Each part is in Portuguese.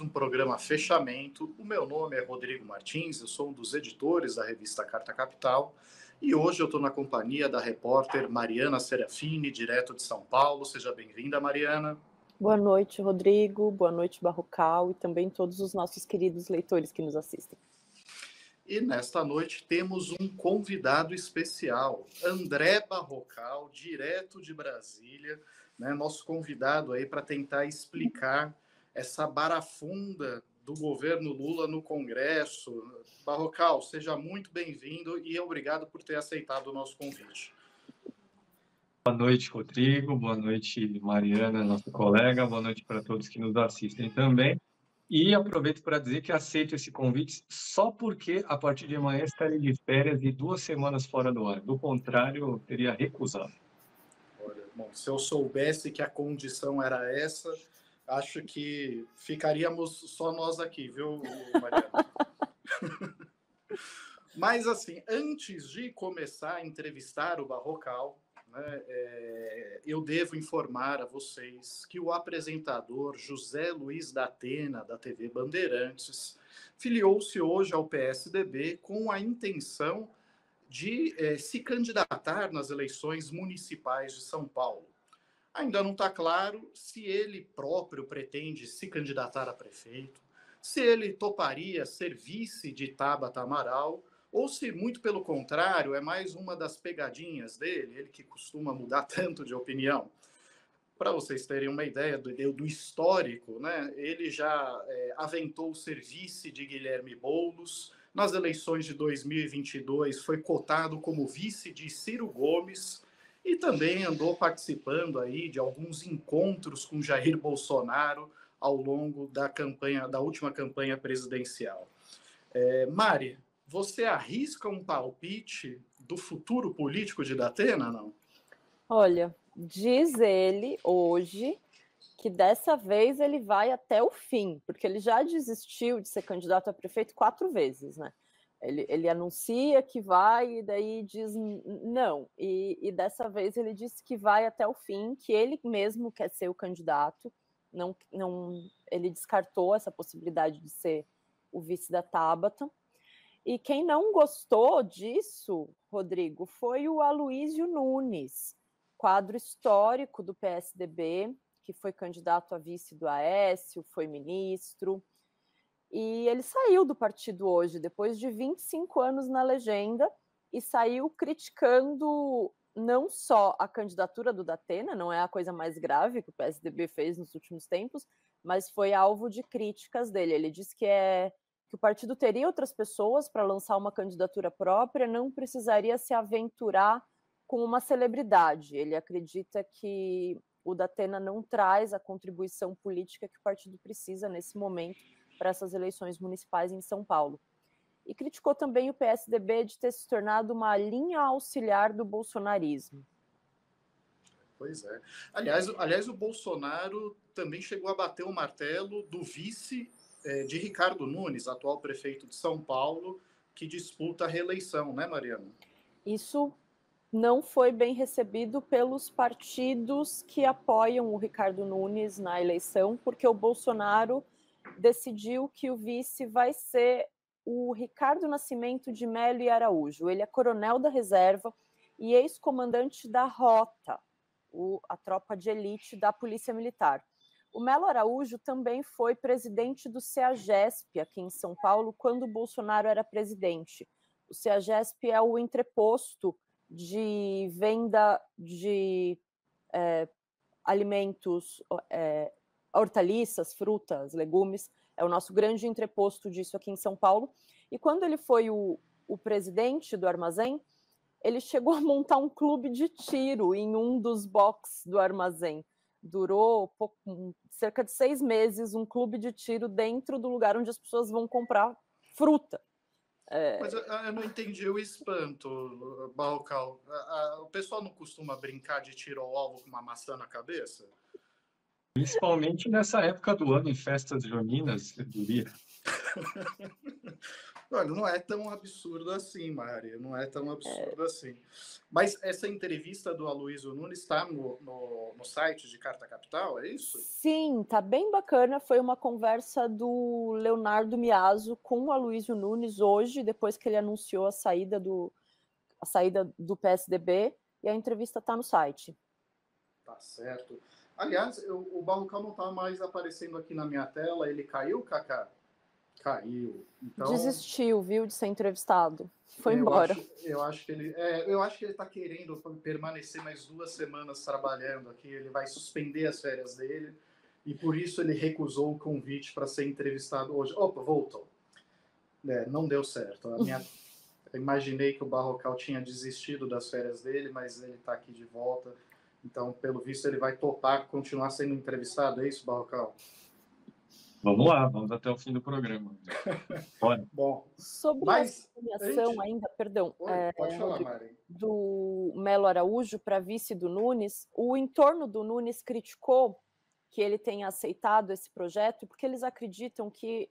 um programa Fechamento. O meu nome é Rodrigo Martins, eu sou um dos editores da revista Carta Capital e hoje eu estou na companhia da repórter Mariana Serafini, direto de São Paulo. Seja bem-vinda, Mariana. Boa noite, Rodrigo. Boa noite, Barrocal, e também todos os nossos queridos leitores que nos assistem. E nesta noite temos um convidado especial, André Barrocal, direto de Brasília, né? Nosso convidado aí para tentar explicar essa barafunda do governo Lula no Congresso. Barrocal, seja muito bem-vindo e obrigado por ter aceitado o nosso convite. Boa noite, Rodrigo. Boa noite, Mariana, nossa colega. Boa noite para todos que nos assistem também. E aproveito para dizer que aceito esse convite só porque, a partir de amanhã, estarei de férias e 2 semanas fora do ar. Do contrário, eu teria recusado. Olha, bom, se eu soubesse que a condição era essa, acho que ficaríamos só nós aqui, viu, Mariana? Mas, assim, antes de começar a entrevistar o Barrocal, né, eu devo informar a vocês que o apresentador José Luiz da Atena, da TV Bandeirantes, filiou-se hoje ao PSDB com a intenção de se candidatar nas eleições municipais de São Paulo. Ainda não está claro se ele próprio pretende se candidatar a prefeito, se ele toparia ser vice de Tabata Amaral, ou se, muito pelo contrário, é mais uma das pegadinhas dele, ele que costuma mudar tanto de opinião. Para vocês terem uma ideia do histórico, né, ele já aventou ser vice de Guilherme Boulos. Nas eleições de 2022 foi cotado como vice de Ciro Gomes e também andou participando aí de alguns encontros com Jair Bolsonaro ao longo da última campanha presidencial. Mari, você arrisca um palpite do futuro político de Datena, não? Olha, diz ele hoje que dessa vez ele vai até o fim, porque ele já desistiu de ser candidato a prefeito 4 vezes, né? Ele anuncia que vai e daí diz não. E dessa vez ele disse que vai até o fim, que ele mesmo quer ser o candidato. Não, ele descartou essa possibilidade de ser o vice da Tabata. E quem não gostou disso, Rodrigo, foi o Aloísio Nunes, quadro histórico do PSDB, que foi candidato a vice do Aécio, foi ministro, e ele saiu do partido hoje, depois de 25 anos na legenda, e saiu criticando não só a candidatura do Datena, não é a coisa mais grave que o PSDB fez nos últimos tempos, mas foi alvo de críticas dele. Ele disse que o partido teria outras pessoas para lançar uma candidatura própria, não precisaria se aventurar com uma celebridade. Ele acredita que o Datena não traz a contribuição política que o partido precisa nesse momento para essas eleições municipais em São Paulo. E criticou também o PSDB de ter se tornado uma linha auxiliar do bolsonarismo. Pois é. Aliás, o Bolsonaro também chegou a bater o martelo do vice de Ricardo Nunes, atual prefeito de São Paulo, que disputa a reeleição, né, Mariana? Isso não foi bem recebido pelos partidos que apoiam o Ricardo Nunes na eleição, porque o Bolsonaro decidiu que o vice vai ser o Ricardo Nascimento de Melo e Araújo. Ele é coronel da reserva e ex-comandante da Rota, a tropa de elite da Polícia Militar. O Melo Araújo também foi presidente do CEAGESP aqui em São Paulo, quando o Bolsonaro era presidente. O CEAGESP é o entreposto de venda de alimentos, hortaliças, frutas, legumes. É o nosso grande entreposto disso aqui em São Paulo. E quando ele foi o presidente do armazém, ele chegou a montar um clube de tiro em um dos boxes do armazém. Durou cerca de 6 meses um clube de tiro dentro do lugar onde as pessoas vão comprar fruta. Mas eu não entendi o espanto, Barrocal. O pessoal não costuma brincar de tiro ao alvo com uma maçã na cabeça? Principalmente nessa época do ano, em festas juninas, eu diria. Olha, não é tão absurdo assim, Maria, não é tão absurdo assim. Mas essa entrevista do Aloysio Nunes está no site de Carta Capital, é isso? Sim, tá bem bacana. Foi uma conversa do Leonardo Miaso com o Aloysio Nunes hoje, depois que ele anunciou a saída do PSDB, e a entrevista está no site. Tá certo. Aliás, o Barrocal não está mais aparecendo aqui na minha tela, ele caiu, Cacá? Caiu. Então, desistiu, viu, de ser entrevistado. Foi embora. Eu acho que ele está querendo permanecer mais 2 semanas trabalhando aqui. Ele vai suspender as férias dele e por isso ele recusou o convite para ser entrevistado hoje. Opa, voltou. Não deu certo. Eu imaginei que o Barrocal tinha desistido das férias dele, mas ele está aqui de volta. Então, pelo visto, ele vai topar continuar sendo entrevistado. É isso, Barrocal? Vamos lá, vamos até o fim do programa. Bora. Bom, sobre a nomeação ainda, perdão, pode falar, Mari. Do Melo Araújo para vice do Nunes, o entorno do Nunes criticou que ele tenha aceitado esse projeto, porque eles acreditam que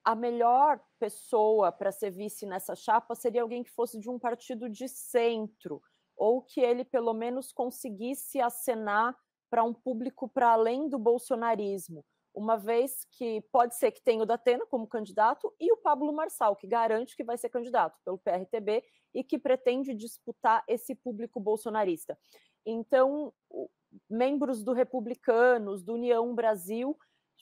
a melhor pessoa para ser vice nessa chapa seria alguém que fosse de um partido de centro, ou que ele pelo menos conseguisse acenar para um público para além do bolsonarismo, uma vez que pode ser que tenha o Datena como candidato e o Pablo Marçal, que garante que vai ser candidato pelo PRTB e que pretende disputar esse público bolsonarista. Então, membros do Republicanos, do União Brasil,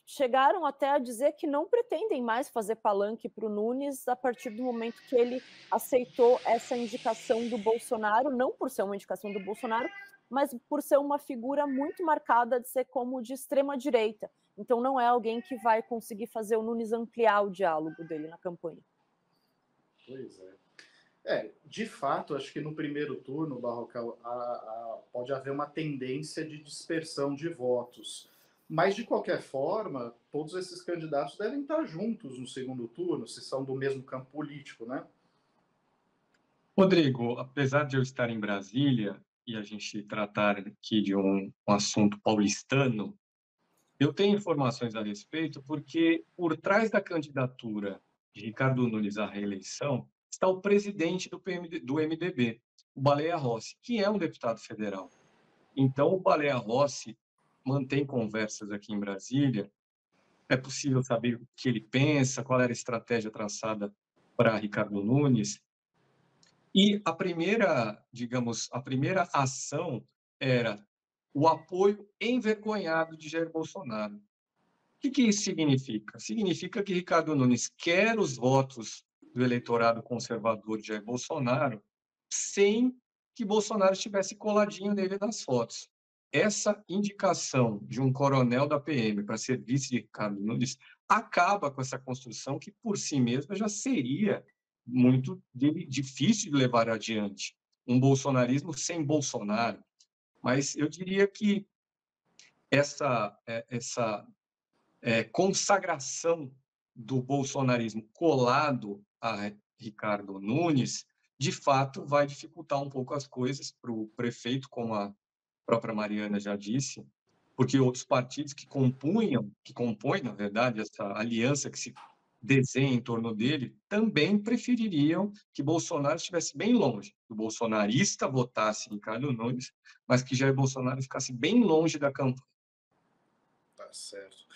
chegaram até a dizer que não pretendem mais fazer palanque para o Nunes a partir do momento que ele aceitou essa indicação do Bolsonaro, não por ser uma indicação do Bolsonaro, mas por ser uma figura muito marcada de ser como de extrema-direita. Então não é alguém que vai conseguir fazer o Nunes ampliar o diálogo dele na campanha. Pois é. De fato, acho que no primeiro turno, Barrocal, pode haver uma tendência de dispersão de votos. Mas, de qualquer forma, todos esses candidatos devem estar juntos no segundo turno, se são do mesmo campo político, né? Rodrigo, apesar de eu estar em Brasília e a gente tratar aqui de um assunto paulistano, eu tenho informações a respeito porque por trás da candidatura de Ricardo Nunes à reeleição está o presidente do MDB, o Baleia Rossi, que é um deputado federal. Então, o Baleia Rossi mantém conversas aqui em Brasília. É possível saber o que ele pensa, qual era a estratégia traçada para Ricardo Nunes. E a primeira ação era o apoio envergonhado de Jair Bolsonaro. O que isso significa? Significa que Ricardo Nunes quer os votos do eleitorado conservador de Jair Bolsonaro sem que Bolsonaro estivesse coladinho nele nas fotos. Essa indicação de um coronel da PM para ser vice de Ricardo Nunes acaba com essa construção que, por si mesma, já seria muito difícil de levar adiante. Um bolsonarismo sem Bolsonaro. Mas eu diria que essa consagração do bolsonarismo colado a Ricardo Nunes, de fato, vai dificultar um pouco as coisas para o prefeito, como a própria Mariana já disse, porque outros partidos que compõem, na verdade, essa aliança que se desenha em torno dele, também prefeririam que Bolsonaro estivesse bem longe, que o bolsonarista votasse em Ricardo Nunes, mas que Jair Bolsonaro ficasse bem longe da campanha. Tá certo.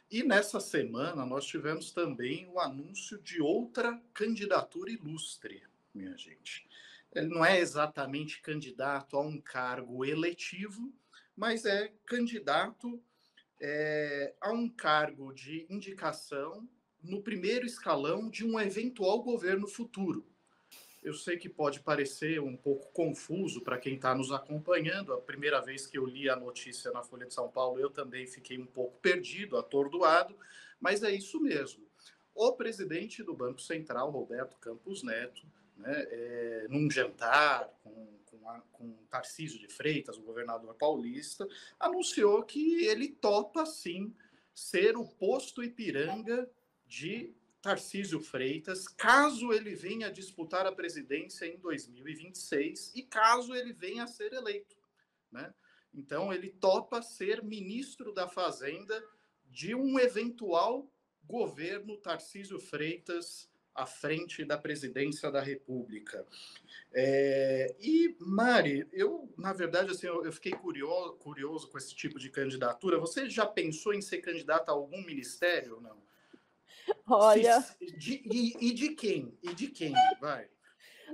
E nessa semana nós tivemos também o anúncio de outra candidatura ilustre, minha gente. Ele não é exatamente candidato a um cargo eletivo, mas é candidato a um cargo de indicação no primeiro escalão de um eventual governo futuro. Eu sei que pode parecer um pouco confuso para quem está nos acompanhando. A primeira vez que eu li a notícia na Folha de São Paulo, eu também fiquei um pouco perdido, atordoado, mas é isso mesmo. O presidente do Banco Central, Roberto Campos Neto, né, num jantar com Tarcísio de Freitas, o governador paulista, anunciou que ele topa, sim, ser o posto Ipiranga de Tarcísio Freitas, caso ele venha disputar a presidência em 2026 e caso ele venha a ser eleito, né? Então, ele topa ser ministro da Fazenda de um eventual governo Tarcísio Freitas à frente da presidência da República. E, Mari, na verdade, assim, eu fiquei curioso com esse tipo de candidatura. Você já pensou em ser candidata a algum ministério ou não? Olha... E de quem? E de quem? Vai.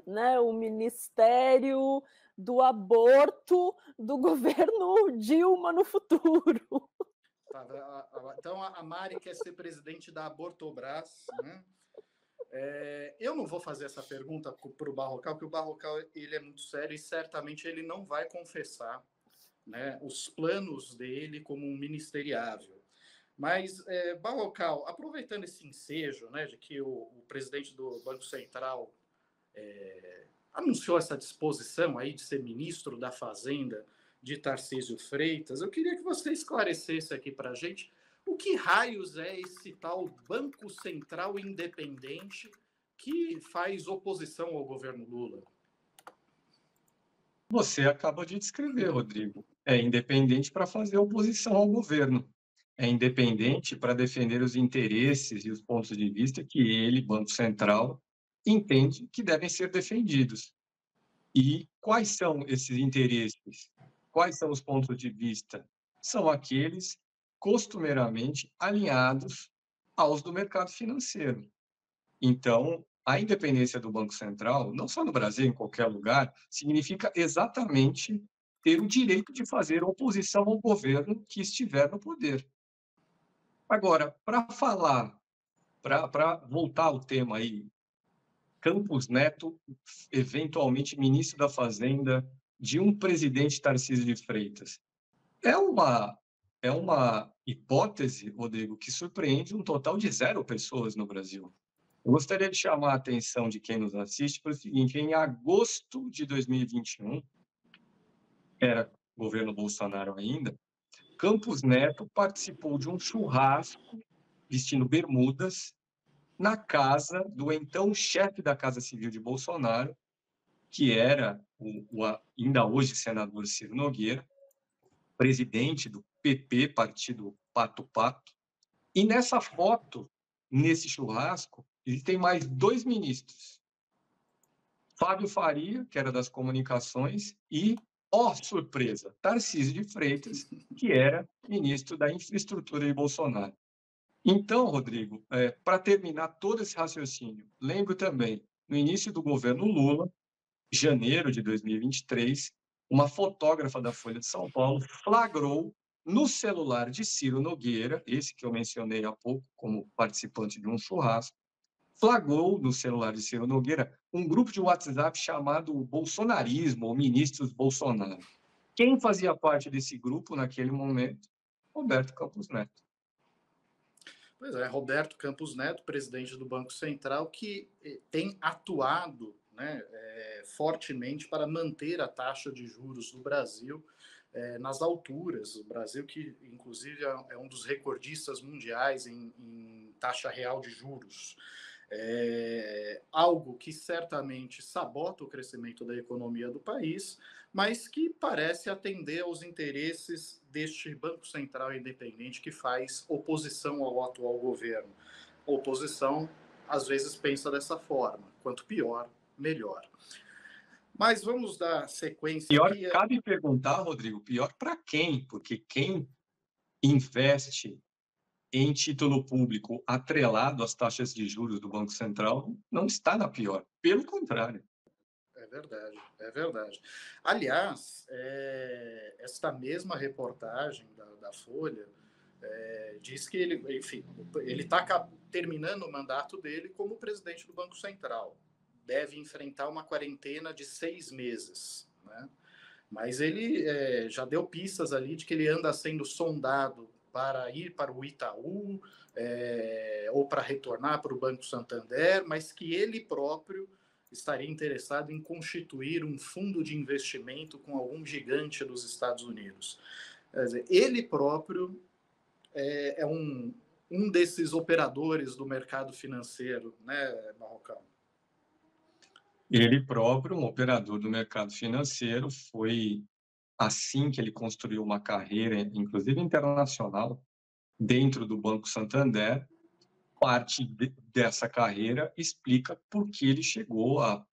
Né, o Ministério do Aborto do governo Dilma no futuro. Então, a Mari quer ser presidente da Abortobras, né? Eu não vou fazer essa pergunta para o Barrocal, porque o Barrocal ele é muito sério e certamente ele não vai confessar, né, os planos dele como um ministeriável. Mas, Barrocal, aproveitando esse ensejo, né, de que o presidente do Banco Central anunciou essa disposição aí de ser ministro da Fazenda de Tarcísio Freitas, eu queria que você esclarecesse aqui para a gente o que raios é esse tal Banco Central Independente que faz oposição ao governo Lula. Você acaba de descrever, Rodrigo. É independente para fazer oposição ao governo. É independente para defender os interesses e os pontos de vista que ele, Banco Central, entende que devem ser defendidos. E quais são esses interesses? Quais são os pontos de vista? São aqueles costumeiramente alinhados aos do mercado financeiro. Então, a independência do Banco Central, não só no Brasil, em qualquer lugar, significa exatamente ter o direito de fazer oposição ao governo que estiver no poder. Agora, para voltar ao tema aí, Campos Neto, eventualmente ministro da Fazenda de um presidente Tarcísio de Freitas. É uma hipótese, Rodrigo, que surpreende um total de 0 pessoas no Brasil. Eu gostaria de chamar a atenção de quem nos assiste para o seguinte: em agosto de 2021, era governo Bolsonaro ainda, Campos Neto participou de um churrasco vestindo bermudas na casa do então chefe da Casa Civil de Bolsonaro, que era ainda hoje senador Ciro Nogueira, presidente do PP, partido Pato Pato. E nessa foto, nesse churrasco, existem mais 2 ministros. Fábio Faria, que era das comunicações, e, surpresa, Tarcísio de Freitas, que era ministro da infraestrutura de Bolsonaro. Então, Rodrigo, para terminar todo esse raciocínio, lembro também, no início do governo Lula, janeiro de 2023, uma fotógrafa da Folha de São Paulo flagrou no celular de Ciro Nogueira, esse que eu mencionei há pouco como participante de um churrasco, flagrou no celular de Ciro Nogueira um grupo de WhatsApp chamado Bolsonarismo, ou Ministros Bolsonaro. Quem fazia parte desse grupo naquele momento? Roberto Campos Neto. Pois é, Roberto Campos Neto, presidente do Banco Central, que tem atuado, né, fortemente para manter a taxa de juros do Brasil nas alturas. O Brasil, que inclusive é um dos recordistas mundiais em taxa real de juros. Algo que certamente sabota o crescimento da economia do país, mas que parece atender aos interesses deste Banco Central independente que faz oposição ao atual governo. A oposição, às vezes, pensa dessa forma: quanto pior, melhor. Mas vamos dar sequência pior, aqui. Cabe perguntar, Rodrigo, pior para quem? Porque quem investe em título público atrelado às taxas de juros do Banco Central não está na pior. Pelo contrário. É verdade, é verdade. Aliás, esta mesma reportagem da Folha diz que ele, enfim, ele está terminando o mandato dele como presidente do Banco Central. Deve enfrentar uma quarentena de 6 meses, né? Mas ele já deu pistas ali de que ele anda sendo sondado para ir para o Itaú ou para retornar para o Banco Santander, mas que ele próprio estaria interessado em constituir um fundo de investimento com algum gigante dos Estados Unidos. Quer dizer, ele próprio é um desses operadores do mercado financeiro, né, Barrocal? Ele próprio, um operador do mercado financeiro, foi assim que ele construiu uma carreira, inclusive internacional, dentro do Banco Santander, parte dessa carreira explica por que ele chegou a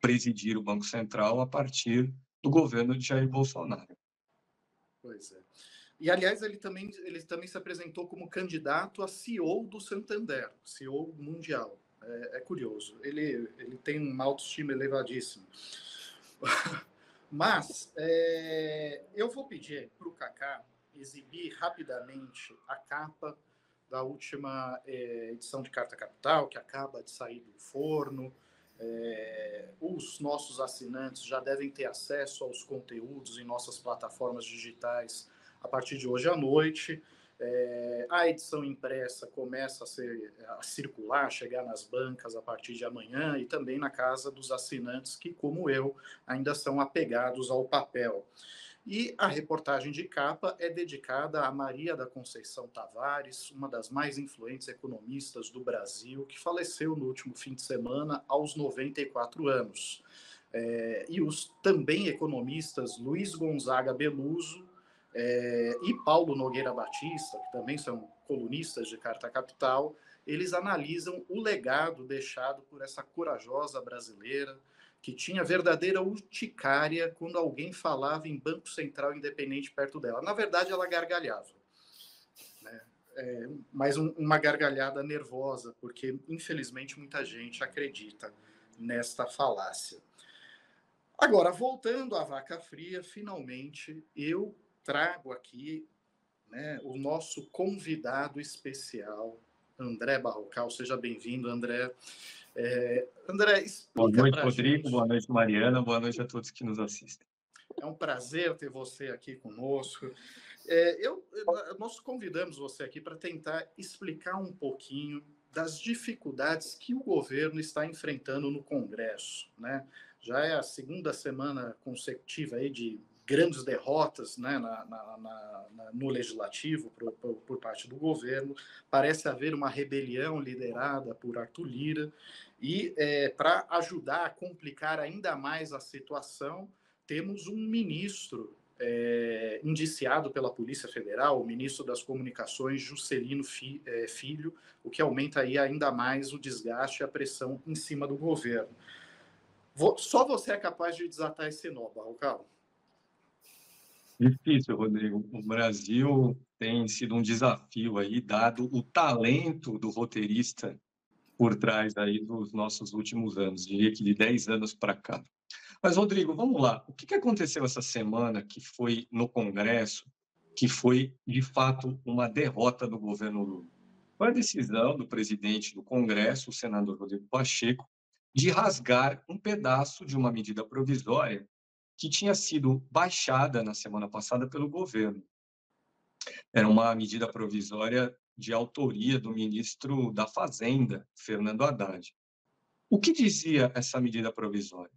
presidir o Banco Central a partir do governo de Jair Bolsonaro. Pois é. E, aliás, ele também se apresentou como candidato a CEO do Santander, CEO mundial. É curioso. Ele tem uma autoestima elevadíssima. Mas eu vou pedir para o Kaká exibir rapidamente a capa da última edição de Carta Capital, que acaba de sair do forno. Os nossos assinantes já devem ter acesso aos conteúdos em nossas plataformas digitais a partir de hoje à noite. A edição impressa começa a circular, chegar nas bancas a partir de amanhã e também na casa dos assinantes que, como eu, ainda são apegados ao papel. E a reportagem de capa é dedicada a Maria da Conceição Tavares, uma das mais influentes economistas do Brasil, que faleceu no último fim de semana aos 94 anos. E os também economistas Luiz Gonzaga Beluso e Paulo Nogueira Batista, que também são colunistas de Carta Capital, eles analisam o legado deixado por essa corajosa brasileira, que tinha verdadeira urticária quando alguém falava em Banco Central Independente perto dela. Na verdade, ela gargalhava, né? Mas uma gargalhada nervosa, porque, infelizmente, muita gente acredita nesta falácia. Agora, voltando à vaca fria, finalmente, eu trago aqui, né, o nosso convidado especial, André Barrocal. Seja bem-vindo, André. André, explica. Boa noite, Rodrigo. Boa noite, Mariana. Boa noite a todos que nos assistem. É um prazer ter você aqui conosco. Nós convidamos você aqui para tentar explicar um pouquinho das dificuldades que o governo está enfrentando no Congresso, né? Já é a segunda semana consecutiva aí de grandes derrotas, né, no legislativo por parte do governo. Parece haver uma rebelião liderada por Arthur Lira e para ajudar a complicar ainda mais a situação, temos um ministro indiciado pela Polícia Federal, o ministro das Comunicações, Juscelino Filho, o que aumenta aí ainda mais o desgaste e a pressão em cima do governo. Só você é capaz de desatar esse nó, Barrocal. Difícil, Rodrigo. O Brasil tem sido um desafio aí, dado o talento do roteirista por trás aí dos nossos últimos anos, diria que de 10 anos para cá. Mas, Rodrigo, vamos lá. O que aconteceu essa semana que foi no Congresso, que foi, de fato, uma derrota do governo Lula? Foi a decisão do presidente do Congresso, o senador Rodrigo Pacheco, de rasgar um pedaço de uma medida provisória que tinha sido baixada na semana passada pelo governo. Era uma medida provisória de autoria do ministro da Fazenda, Fernando Haddad. O que dizia essa medida provisória?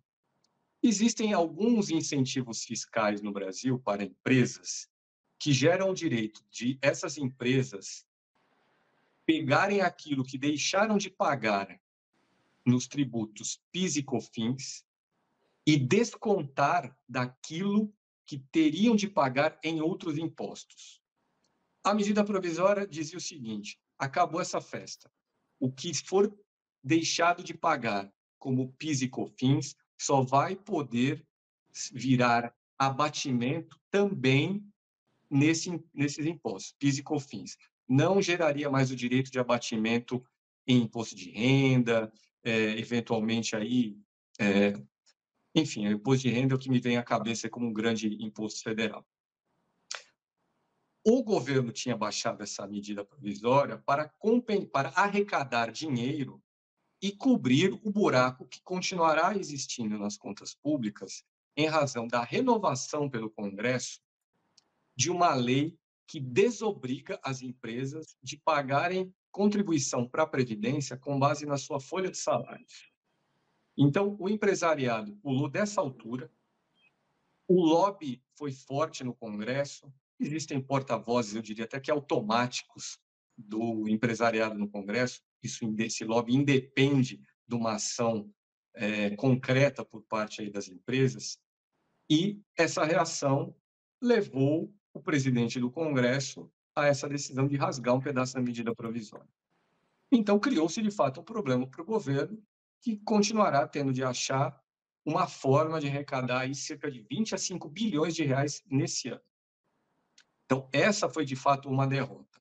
Existem alguns incentivos fiscais no Brasil para empresas que geram o direito de essas empresas pegarem aquilo que deixaram de pagar nos tributos PIS e COFINS e descontar daquilo que teriam de pagar em outros impostos. A medida provisória dizia o seguinte: acabou essa festa. O que for deixado de pagar como PIS e COFINS só vai poder virar abatimento também nesses impostos, PIS e COFINS. Não geraria mais o direito de abatimento em imposto de renda, eventualmente aí... Enfim, o imposto de renda é o que me vem à cabeça como um grande imposto federal. O governo tinha baixado essa medida provisória para arrecadar dinheiro e cobrir o buraco que continuará existindo nas contas públicas em razão da renovação pelo Congresso de uma lei que desobriga as empresas de pagarem contribuição para a Previdência com base na sua folha de salários. Então, o empresariado pulou dessa altura, o lobby foi forte no Congresso, existem porta-vozes, eu diria até que automáticos, do empresariado no Congresso, esse lobby independe de uma ação concreta por parte aí das empresas, e essa reação levou o presidente do Congresso a essa decisão de rasgar um pedaço da medida provisória. Então, criou-se, de fato, um problema para o governo, que continuará tendo de achar uma forma de arrecadar aí cerca de 20 a 5 bilhões de reais nesse ano. Então, essa foi, de fato, uma derrota.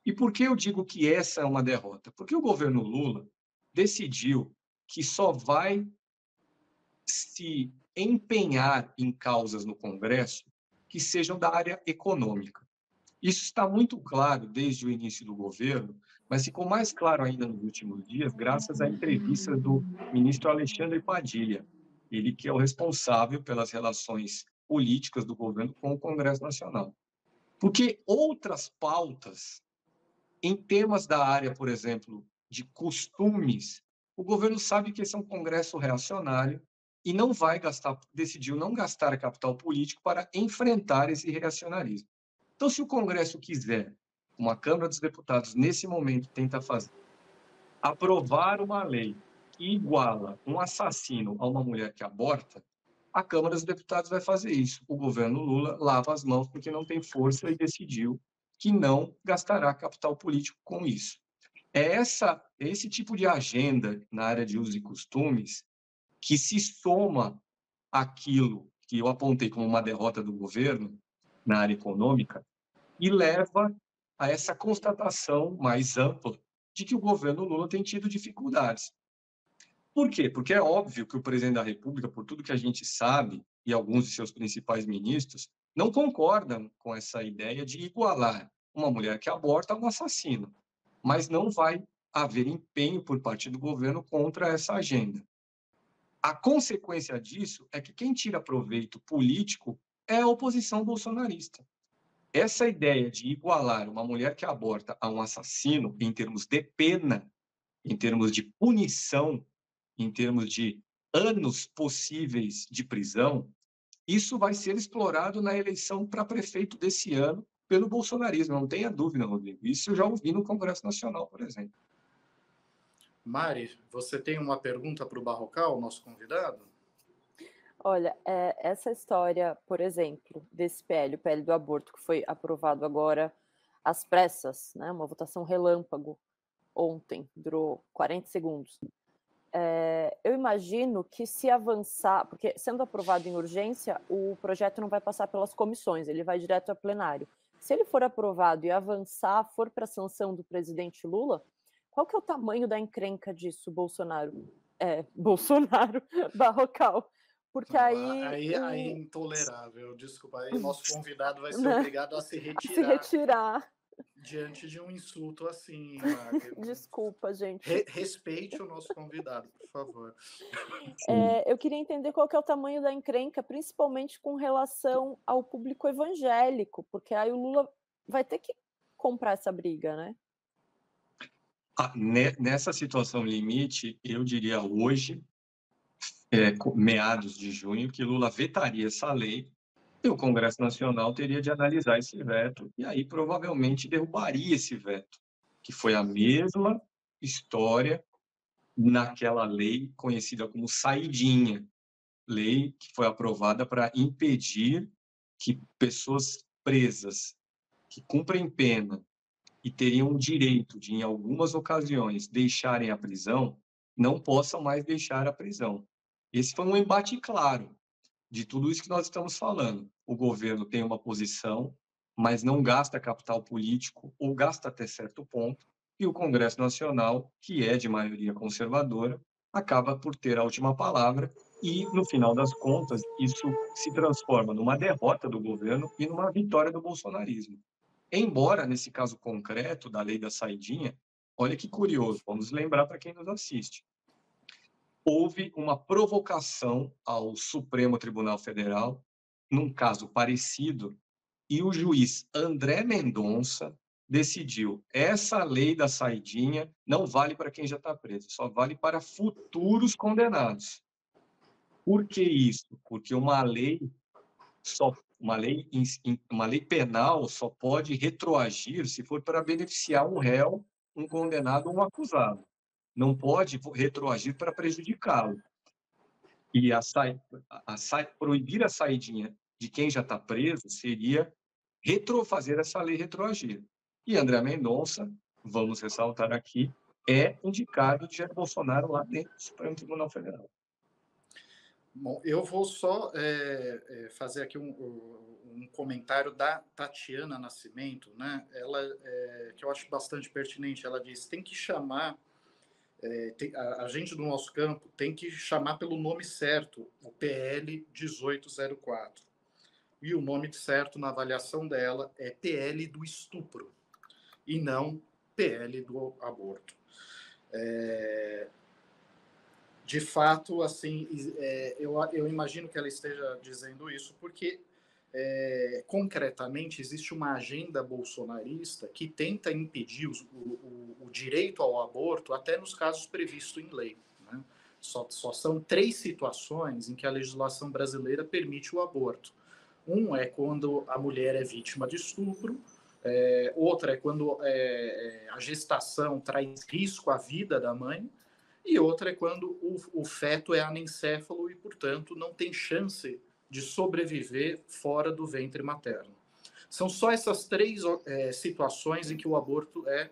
E por que eu digo que essa é uma derrota? Porque o governo Lula decidiu que só vai se empenhar em causas no Congresso que sejam da área econômica. Isso está muito claro desde o início do governo, mas ficou mais claro ainda nos últimos dias, graças à entrevista do ministro Alexandre Padilha, ele que é o responsável pelas relações políticas do governo com o Congresso Nacional. Porque outras pautas, em temas da área, por exemplo, de costumes, o governo sabe que esse é um Congresso reacionário e não vai gastar, decidiu não gastar capital político para enfrentar esse reacionarismo. Então, se o Congresso quiser, como a Câmara dos Deputados nesse momento tenta fazer, aprovar uma lei que iguala um assassino a uma mulher que aborta, a Câmara dos Deputados vai fazer isso. O governo Lula lava as mãos porque não tem força e decidiu que não gastará capital político com isso. É esse tipo de agenda na área de usos e costumes que se soma àquilo que eu apontei como uma derrota do governo na área econômica e leva a essa constatação mais ampla de que o governo Lula tem tido dificuldades. Por quê? Porque é óbvio que o presidente da República, por tudo que a gente sabe, e alguns de seus principais ministros, não concordam com essa ideia de igualar uma mulher que aborta a um assassino. Mas não vai haver empenho por parte do governo contra essa agenda. A consequência disso é que quem tira proveito político é a oposição bolsonarista. Essa ideia de igualar uma mulher que aborta a um assassino em termos de pena, em termos de punição, em termos de anos possíveis de prisão, isso vai ser explorado na eleição para prefeito desse ano pelo bolsonarismo, não tenha dúvida, Rodrigo. Isso eu já ouvi no Congresso Nacional, por exemplo. Mari, você tem uma pergunta para o Barrocal, nosso convidado? Olha, essa história, por exemplo, desse PL, o PL do aborto, que foi aprovado agora às pressas, né, uma votação relâmpago ontem, durou 40 segundos. Eu imagino que se avançar, porque sendo aprovado em urgência, o projeto não vai passar pelas comissões, ele vai direto a plenário. Se ele for aprovado e avançar, for para a sanção do presidente Lula, qual que é o tamanho da encrenca disso, Bolsonaro? Bolsonaro, Barrocal. Porque Não, aí é intolerável, desculpa, aí nosso convidado vai ser Né? obrigado a se Se retirar. diante de um insulto assim, Mari. Desculpa, gente. Respeite o nosso convidado, por favor. Eu queria entender qual que é o tamanho da encrenca, principalmente com relação ao público evangélico, porque aí o Lula vai ter que comprar essa briga, né? Nessa situação limite, eu diria hoje, meados de junho, que Lula vetaria essa lei e o Congresso Nacional teria de analisar esse veto e aí provavelmente derrubaria esse veto, que foi a mesma história naquela lei conhecida como saidinha, lei que foi aprovada para impedir que pessoas presas que cumprem pena e teriam o direito de, em algumas ocasiões, deixarem a prisão, não possam mais deixar a prisão. Esse foi um embate claro de tudo isso que nós estamos falando. O governo tem uma posição, mas não gasta capital político, ou gasta até certo ponto, e o Congresso Nacional, que é de maioria conservadora, acaba por ter a última palavra, e, no final das contas, isso se transforma numa derrota do governo e numa vitória do bolsonarismo. Embora, nesse caso concreto da lei da saidinha, olha que curioso, vamos lembrar para quem nos assiste, houve uma provocação ao Supremo Tribunal Federal, num caso parecido, e o juiz André Mendonça decidiu: essa lei da saidinha não vale para quem já está preso, só vale para futuros condenados. Por que isso? Porque uma lei penal só pode retroagir se for para beneficiar um réu, um condenado ou um acusado. Não pode retroagir para prejudicá-lo. E proibir a saidinha de quem já está preso seria fazer essa lei retroagir. E André Mendonça, vamos ressaltar aqui, é indicado de Jair Bolsonaro lá dentro do Supremo Tribunal Federal. Bom, eu vou só fazer aqui um comentário da Tatiana Nascimento, né? Ela, que eu acho bastante pertinente. Ela diz: tem que chamar, a gente do nosso campo tem que chamar pelo nome certo, o PL 1804. E o nome certo na avaliação dela é PL do estupro, e não PL do aborto. De fato, assim, eu imagino que ela esteja dizendo isso porque, concretamente, existe uma agenda bolsonarista que tenta impedir o direito ao aborto até nos casos previstos em lei, né? Só são 3 situações em que a legislação brasileira permite o aborto. Um é quando a mulher é vítima de estupro, outra é quando a gestação traz risco à vida da mãe, e outra é quando o feto é anencéfalo e, portanto, não tem chance de sobreviver fora do ventre materno. São só essas 3 situações em que o aborto é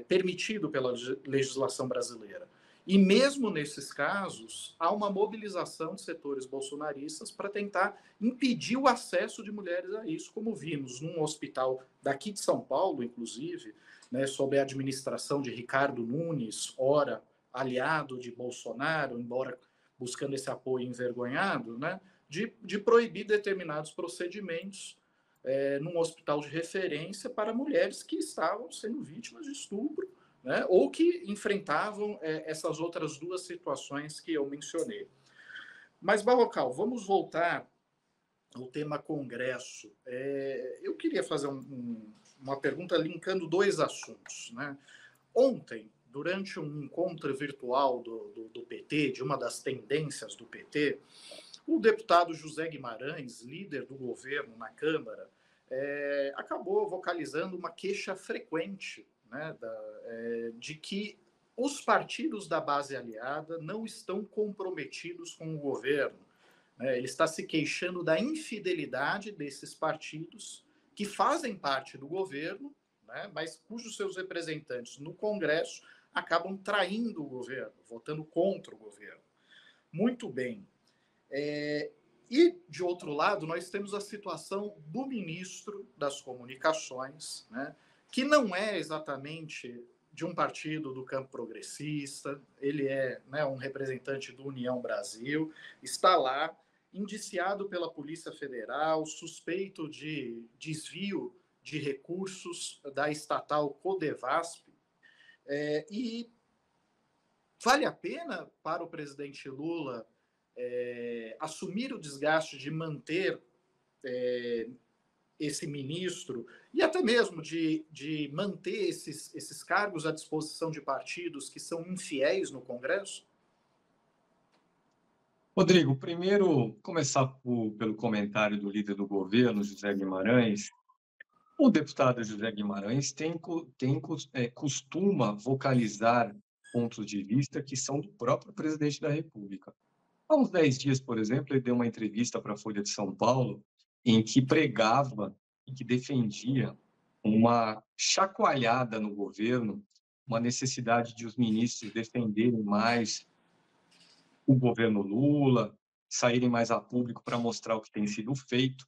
permitido pela legislação brasileira. E mesmo nesses casos, há uma mobilização de setores bolsonaristas para tentar impedir o acesso de mulheres a isso, como vimos num hospital daqui de São Paulo, inclusive, né, sob a administração de Ricardo Nunes, ora aliado de Bolsonaro, embora buscando esse apoio envergonhado, né, de proibir determinados procedimentos num hospital de referência para mulheres que estavam sendo vítimas de estupro, né, ou que enfrentavam essas outras 2 situações que eu mencionei. Mas, Barrocal, vamos voltar ao tema Congresso. Eu queria fazer uma pergunta linkando 2 assuntos, né? Ontem, durante um encontro virtual do PT, de uma das tendências do PT, o deputado José Guimarães, líder do governo na Câmara, acabou vocalizando uma queixa frequente, né, de que os partidos da base aliada não estão comprometidos com o governo. Ele está se queixando da infidelidade desses partidos que fazem parte do governo, né, mas cujos seus representantes no Congresso acabam traindo o governo, votando contra o governo. Muito bem. E, de outro lado, nós temos a situação do ministro das Comunicações, né, que não é exatamente de um partido do campo progressista, ele é, né, um representante do União Brasil, está lá, indiciado pela Polícia Federal, suspeito de desvio de recursos da estatal Codevasp, e vale a pena para o presidente Lula assumir o desgaste de manter esse ministro e até mesmo de manter esses cargos à disposição de partidos que são infiéis no Congresso? Rodrigo, primeiro, começar pelo comentário do líder do governo, José Guimarães. O deputado José Guimarães costuma vocalizar pontos de vista que são do próprio presidente da República. Há uns 10 dias, por exemplo, ele deu uma entrevista para a Folha de São Paulo em que pregava e que defendia uma chacoalhada no governo, uma necessidade de os ministros defenderem mais o governo Lula, saírem mais a público para mostrar o que tem sido feito.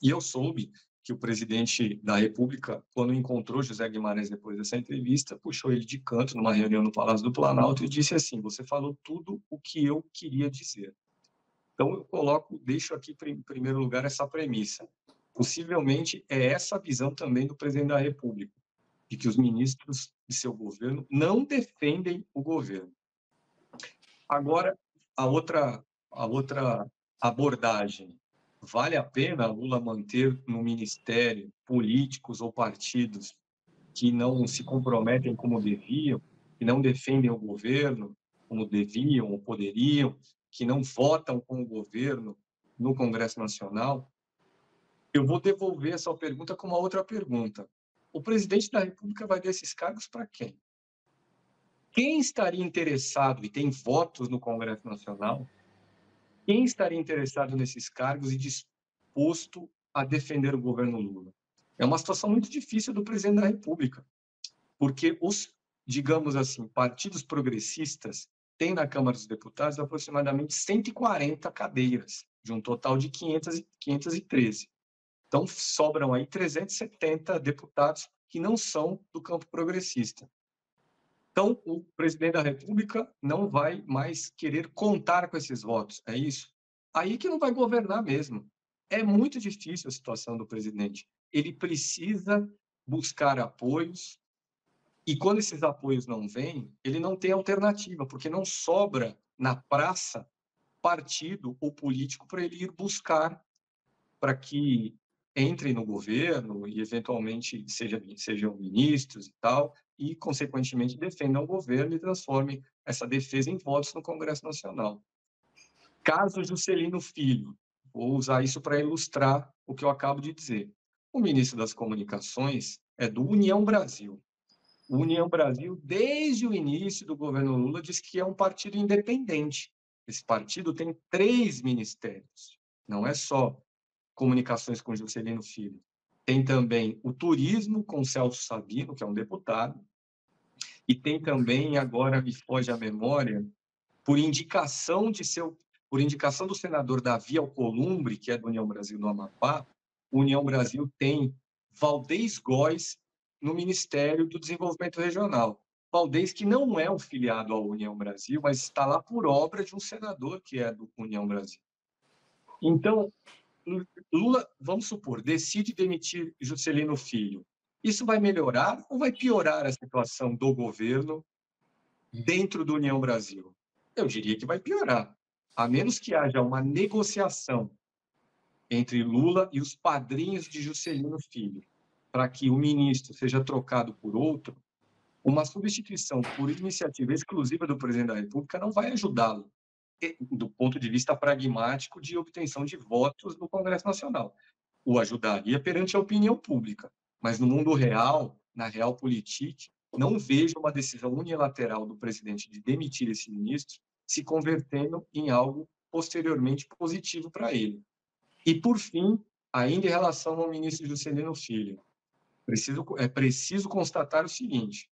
E eu soube que o presidente da República, quando encontrou José Guimarães depois dessa entrevista, puxou ele de canto numa reunião no Palácio do Planalto e disse assim: você falou tudo o que eu queria dizer. Então eu deixo aqui em primeiro lugar essa premissa. Possivelmente é essa a visão também do presidente da República, de que os ministros de seu governo não defendem o governo. Agora, a outra abordagem. Vale a pena Lula manter no ministério políticos ou partidos que não se comprometem como deviam, que não defendem o governo como deviam ou poderiam, que não votam com o governo no Congresso Nacional? Eu vou devolver essa pergunta com uma outra pergunta. O presidente da República vai dar esses cargos para quem? Quem estaria interessado, e tem votos no Congresso Nacional, quem estaria interessado nesses cargos e disposto a defender o governo Lula? É uma situação muito difícil do presidente da República, porque os digamos assim, partidos progressistas têm na Câmara dos Deputados aproximadamente 140 cadeiras, de um total de 513. Então, sobram aí 370 deputados que não são do campo progressista. Então, o presidente da República não vai mais querer contar com esses votos, é isso? Aí que não vai governar mesmo. É muito difícil a situação do presidente. Ele precisa buscar apoios, e quando esses apoios não vêm, ele não tem alternativa, porque não sobra na praça partido ou político para ele ir buscar para que entrem no governo e, eventualmente, sejam ministros e tal, e, consequentemente, defendam o governo e transformem essa defesa em votos no Congresso Nacional. Caso Juscelino Filho, vou usar isso para ilustrar o que eu acabo de dizer. O ministro das Comunicações é do União Brasil. O União Brasil, desde o início do governo Lula, diz que é um partido independente. Esse partido tem 3 ministérios, não é só comunicações com Juscelino Filho. Tem também o turismo com Celso Sabino, que é um deputado, e tem também, agora me foge a memória, por indicação do senador Davi Alcolumbre, que é do União Brasil no Amapá, o União Brasil tem Valdez Góes no Ministério do Desenvolvimento Regional. Valdez, que não é um filiado à União Brasil, mas está lá por obra de um senador que é do União Brasil. Então, Lula, vamos supor, decide demitir Juscelino Filho. Isso vai melhorar ou vai piorar a situação do governo dentro do União Brasil? Eu diria que vai piorar, a menos que haja uma negociação entre Lula e os padrinhos de Juscelino Filho, para que o ministro seja trocado por outro. Uma substituição por iniciativa exclusiva do presidente da República não vai ajudá-lo do ponto de vista pragmático de obtenção de votos no Congresso Nacional. O ajudaria perante a opinião pública, mas no mundo real, na realpolitik, não vejo uma decisão unilateral do presidente de demitir esse ministro se convertendo em algo posteriormente positivo para ele. E, por fim, ainda em relação ao ministro Juscelino Filho, é preciso constatar o seguinte: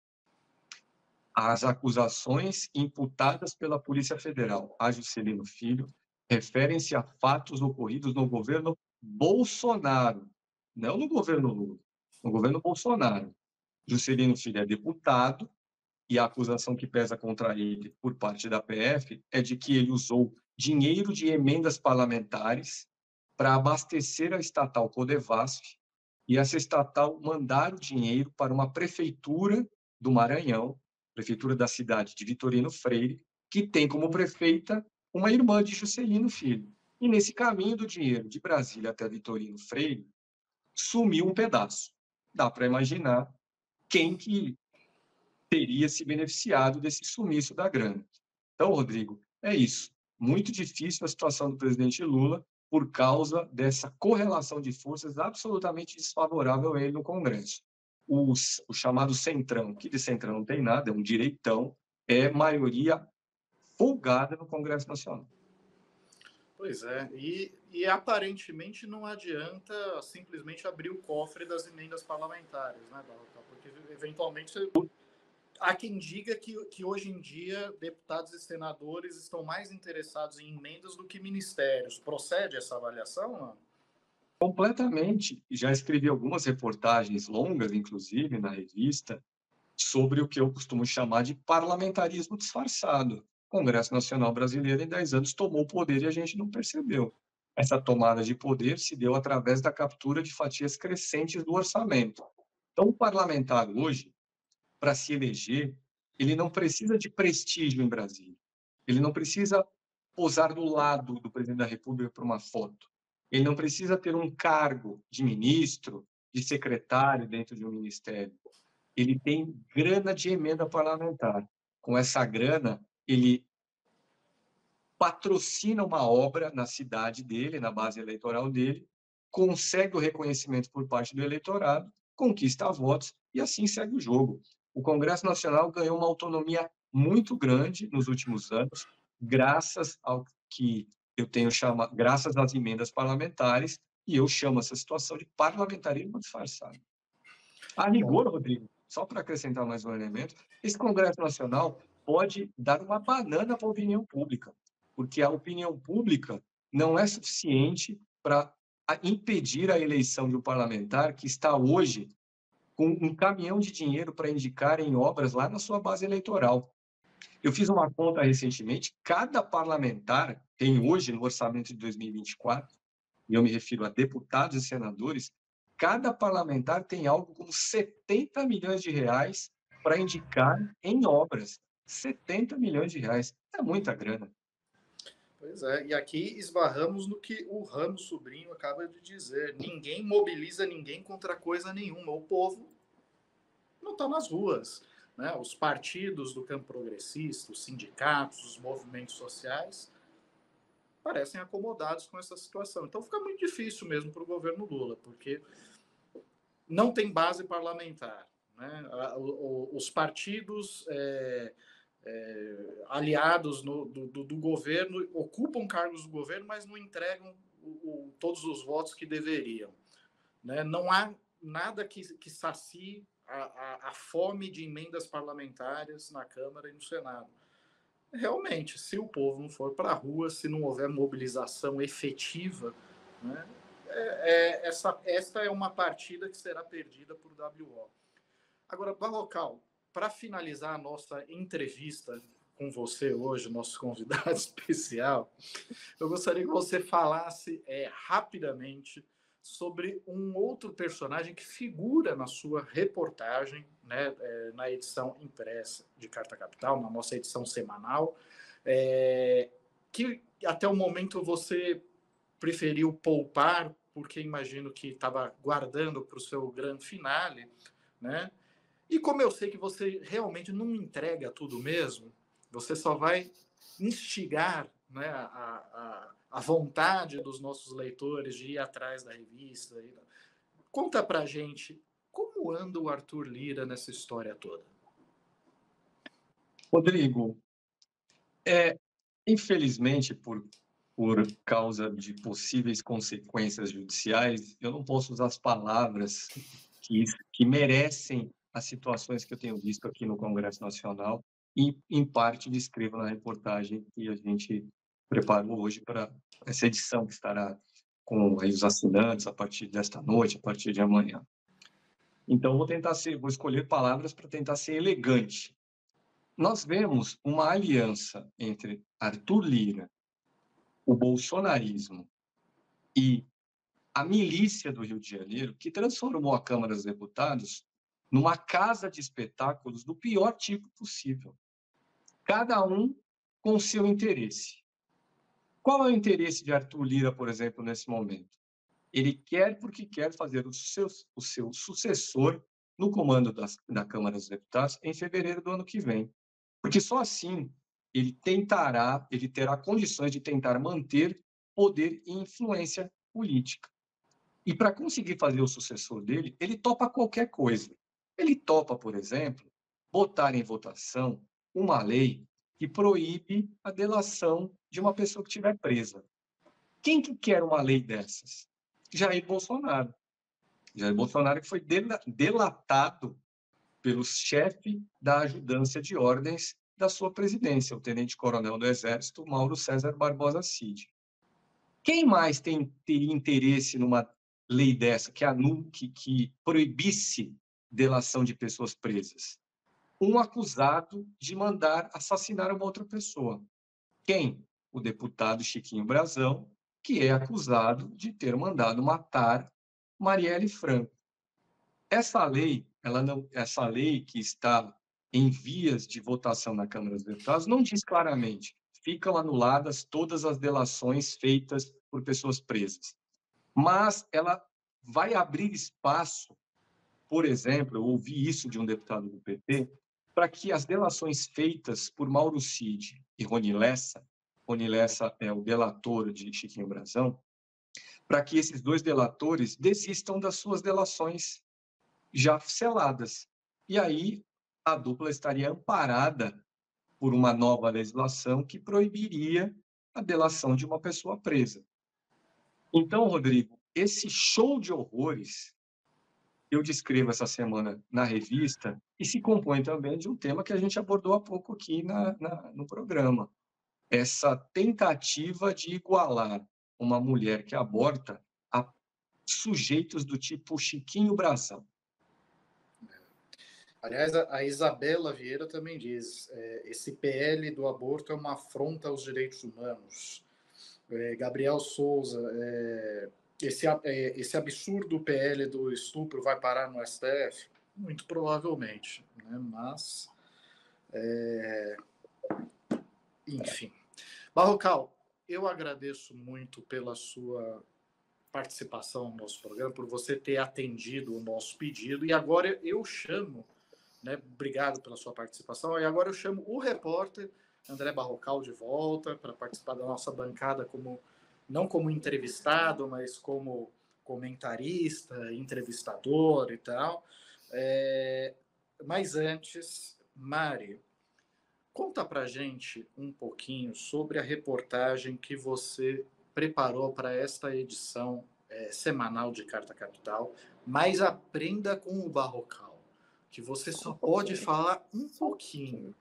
as acusações imputadas pela Polícia Federal a Juscelino Filho referem-se a fatos ocorridos no governo Bolsonaro, não no governo Lula, no governo Bolsonaro. Juscelino Filho é deputado e a acusação que pesa contra ele por parte da PF é de que ele usou dinheiro de emendas parlamentares para abastecer a estatal Codevasf, e essa estatal mandar o dinheiro para uma prefeitura do Maranhão, prefeitura da cidade de Vitorino Freire, que tem como prefeita uma irmã de Juscelino Filho. E nesse caminho do dinheiro de Brasília até Vitorino Freire, sumiu um pedaço. Dá para imaginar quem que teria se beneficiado desse sumiço da grana. Então, Rodrigo, é isso. Muito difícil a situação do presidente Lula por causa dessa correlação de forças absolutamente desfavorável a ele no Congresso. O chamado Centrão, que de Centrão não tem nada, é um direitão, é maioria folgada no Congresso Nacional. Pois é, e aparentemente não adianta simplesmente abrir o cofre das emendas parlamentares, né, Barrocal? Porque eventualmente há quem diga que hoje em dia deputados e senadores estão mais interessados em emendas do que ministérios. Procede essa avaliação, não? Completamente. Já escrevi algumas reportagens longas, inclusive, na revista, sobre o que eu costumo chamar de parlamentarismo disfarçado. O Congresso Nacional Brasileiro, em 10 anos, tomou o poder e a gente não percebeu. Essa tomada de poder se deu através da captura de fatias crescentes do orçamento. Então, o parlamentar hoje, para se eleger, ele não precisa de prestígio em Brasília. Ele não precisa posar do lado do presidente da República para uma foto. Ele não precisa ter um cargo de ministro, de secretário dentro de um ministério. Ele tem grana de emenda parlamentar. Com essa grana, ele patrocina uma obra na cidade dele, na base eleitoral dele, consegue o reconhecimento por parte do eleitorado, conquista votos e assim segue o jogo. O Congresso Nacional ganhou uma autonomia muito grande nos últimos anos, graças ao que eu tenho chamado, graças às emendas parlamentares, e eu chamo essa situação de parlamentarismo disfarçado. A rigor, Rodrigo, só para acrescentar mais um elemento, esse Congresso Nacional pode dar uma banana para a opinião pública, porque a opinião pública não é suficiente para impedir a eleição de um parlamentar que está hoje com um caminhão de dinheiro para indicar em obras lá na sua base eleitoral. Eu fiz uma conta recentemente, cada parlamentar tem hoje, no orçamento de 2024, e eu me refiro a deputados e senadores, cada parlamentar tem algo como 70 milhões de reais para indicar em obras. 70 milhões de reais. É muita grana. Pois é, e aqui esbarramos no que o Ramos Sobrinho acaba de dizer. Ninguém mobiliza ninguém contra coisa nenhuma. O povo não está nas ruas. Né? Os partidos do campo progressista, os sindicatos, os movimentos sociais parecem acomodados com essa situação. Então fica muito difícil mesmo para o governo Lula, porque não tem base parlamentar. Né? Os partidos aliados do governo ocupam cargos do governo, mas não entregam todos os votos que deveriam. Né? Não há nada que sacie a fome de emendas parlamentares na Câmara e no Senado. Realmente, se o povo não for para a rua, se não houver mobilização efetiva, né, esta é uma partida que será perdida por WO. Agora, Barrocal, para finalizar a nossa entrevista com você hoje, nosso convidado especial, eu gostaria que você falasse rapidamente sobre um outro personagem que figura na sua reportagem, né, na edição impressa de Carta Capital, na nossa edição semanal, que até o momento você preferiu poupar, porque imagino que estava guardando para o seu grande finale, né? E como eu sei que você realmente não entrega tudo mesmo, você só vai instigar, né, a vontade dos nossos leitores de ir atrás da revista. Conta pra gente como anda o Arthur Lira nessa história toda. Rodrigo, infelizmente, por causa de possíveis consequências judiciais, eu não posso usar as palavras que merecem as situações que eu tenho visto aqui no Congresso Nacional e, em parte, descrevo na reportagem que a gente preparou hoje para essa edição, que estará com aí os assinantes a partir desta noite, a partir de amanhã. Então, vou escolher palavras para tentar ser elegante. Nós vemos uma aliança entre Arthur Lira, o bolsonarismo e a milícia do Rio de Janeiro, que transformou a Câmara dos Deputados numa casa de espetáculos do pior tipo possível. Cada um com seu interesse. Qual é o interesse de Arthur Lira, por exemplo, nesse momento? Ele quer porque quer fazer o seu sucessor no comando da Câmara dos Deputados em fevereiro do ano que vem. Porque só assim ele terá condições de tentar manter poder e influência política. E para conseguir fazer o sucessor dele, ele topa qualquer coisa. Ele topa, por exemplo, botar em votação uma lei que proíbe a delação de uma pessoa que estiver presa. Quem que quer uma lei dessas? Jair Bolsonaro. Jair Bolsonaro que foi delatado pelo chefe da ajudância de ordens da sua presidência, o tenente-coronel do Exército, Mauro César Barbosa Cid. Quem mais teria interesse numa lei dessa, que proibisse delação de pessoas presas? Um acusado de mandar assassinar uma outra pessoa. Quem? O deputado Chiquinho Brazão, que é acusado de ter mandado matar Marielle Franco. Essa lei que está em vias de votação na Câmara dos Deputados não diz claramente: ficam anuladas todas as delações feitas por pessoas presas. Mas ela vai abrir espaço, por exemplo, eu ouvi isso de um deputado do PT, para que as delações feitas por Mauro Cid e Rony Lessa é o delator de Chiquinho Brazão, para que esses dois delatores desistam das suas delações já seladas. E aí a dupla estaria amparada por uma nova legislação que proibiria a delação de uma pessoa presa. Então, Rodrigo, esse show de horrores, eu descrevo essa semana na revista e se compõe também de um tema que a gente abordou há pouco aqui no programa. Essa tentativa de igualar uma mulher que aborta a sujeitos do tipo Chiquinho Brasão. Aliás, a Isabela Vieira também diz, esse PL do aborto é uma afronta aos direitos humanos. Gabriel Souza, esse absurdo PL do estupro vai parar no STF? Muito provavelmente, né? Mas, enfim. Barrocal, eu agradeço muito pela sua participação no nosso programa, por você ter atendido o nosso pedido, e agora eu chamo, né, obrigado pela sua participação, e agora eu chamo o repórter André Barrocal de volta para participar da nossa bancada não como entrevistado, mas como comentarista, entrevistador e tal. Mas antes, Mari, conta para a gente um pouquinho sobre a reportagem que você preparou para esta edição semanal de Carta Capital, mas aprenda com o Barrocal, que você só pode falar um pouquinho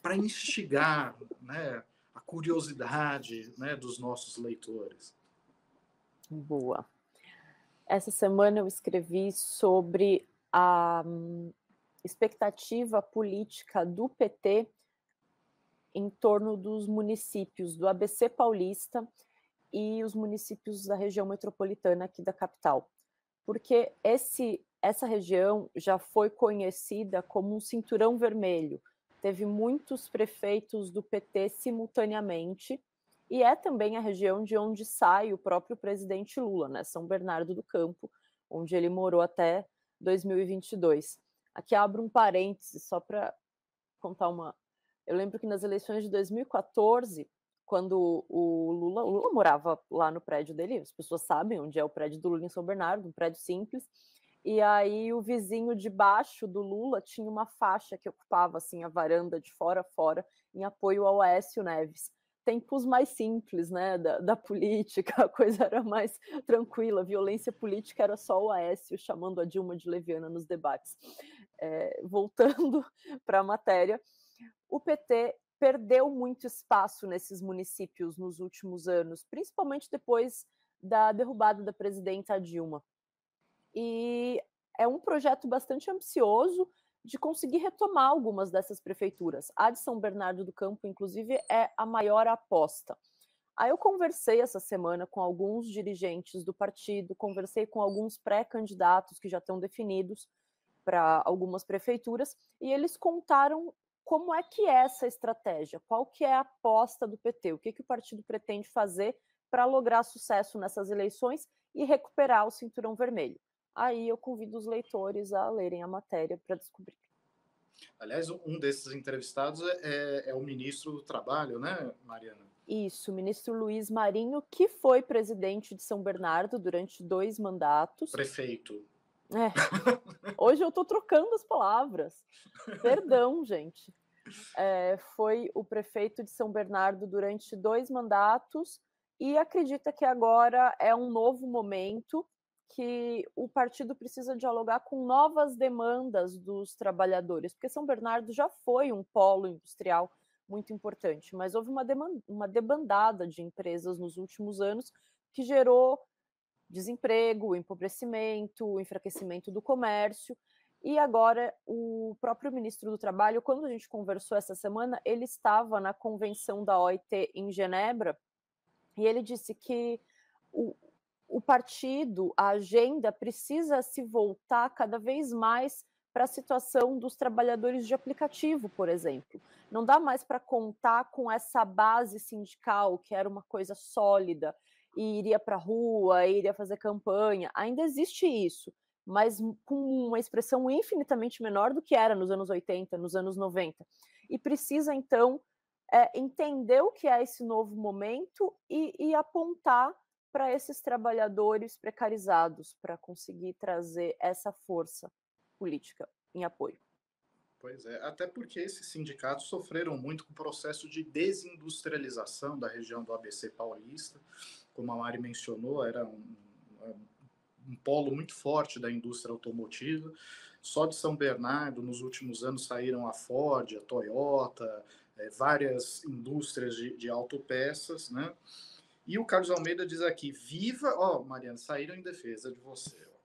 para instigar, né, a curiosidade, né, dos nossos leitores. Boa. Essa semana eu escrevi sobre a expectativa política do PT em torno dos municípios do ABC Paulista e os municípios da região metropolitana aqui da capital. Porque essa região já foi conhecida como um cinturão vermelho. Teve muitos prefeitos do PT simultaneamente, e é também a região de onde sai o próprio presidente Lula, né? São Bernardo do Campo, onde ele morou até 2022. Aqui abro um parêntese só para contar uma... Eu lembro que nas eleições de 2014, quando o Lula morava lá no prédio dele, as pessoas sabem onde é o prédio do Lula em São Bernardo, um prédio simples, e aí o vizinho de baixo do Lula tinha uma faixa que ocupava assim a varanda de fora a fora em apoio ao Aécio Neves. Tempos mais simples, né, da política, a coisa era mais tranquila, a violência política era só o Aécio chamando a Dilma de leviana nos debates. Voltando para a matéria, o PT perdeu muito espaço nesses municípios nos últimos anos, principalmente depois da derrubada da presidenta Dilma. E é um projeto bastante ambicioso de conseguir retomar algumas dessas prefeituras. A de São Bernardo do Campo, inclusive, é a maior aposta. Aí eu conversei essa semana com alguns dirigentes do partido, conversei com alguns pré-candidatos que já estão definidos para algumas prefeituras, e eles contaram como é que é essa estratégia, qual que é a aposta do PT, o que o partido pretende fazer para lograr sucesso nessas eleições e recuperar o cinturão vermelho. Aí eu convido os leitores a lerem a matéria para descobrir. Aliás, um desses entrevistados é o ministro do Trabalho, né, Mariana? Isso, o ministro Luiz Marinho, que foi presidente de São Bernardo durante 2 mandatos. Prefeito. Hoje eu estou trocando as palavras. Perdão, gente. Foi o prefeito de São Bernardo durante 2 mandatos e acredita que agora é um novo momento que o partido precisa dialogar com novas demandas dos trabalhadores, porque São Bernardo já foi um polo industrial muito importante, mas houve uma debandada de empresas nos últimos anos que gerou desemprego, empobrecimento, enfraquecimento do comércio. E agora o próprio ministro do Trabalho, quando a gente conversou essa semana, ele estava na convenção da OIT em Genebra e ele disse que o partido, a agenda precisa se voltar cada vez mais para a situação dos trabalhadores de aplicativo, por exemplo. Não dá mais para contar com essa base sindical, que era uma coisa sólida, e iria para a rua, iria fazer campanha. Ainda existe isso, mas com uma expressão infinitamente menor do que era nos anos 80, nos anos 90. E precisa, então, entender o que é esse novo momento e apontar para esses trabalhadores precarizados, para conseguir trazer essa força política em apoio. Pois é, até porque esses sindicatos sofreram muito com o processo de desindustrialização da região do ABC Paulista. Como a Mari mencionou, era um polo muito forte da indústria automotiva. Só de São Bernardo, nos últimos anos, saíram a Ford, a Toyota, várias indústrias de autopeças, né? E o Carlos Almeida diz aqui, viva... Ó, Mariana, saíram em defesa de você. Ó.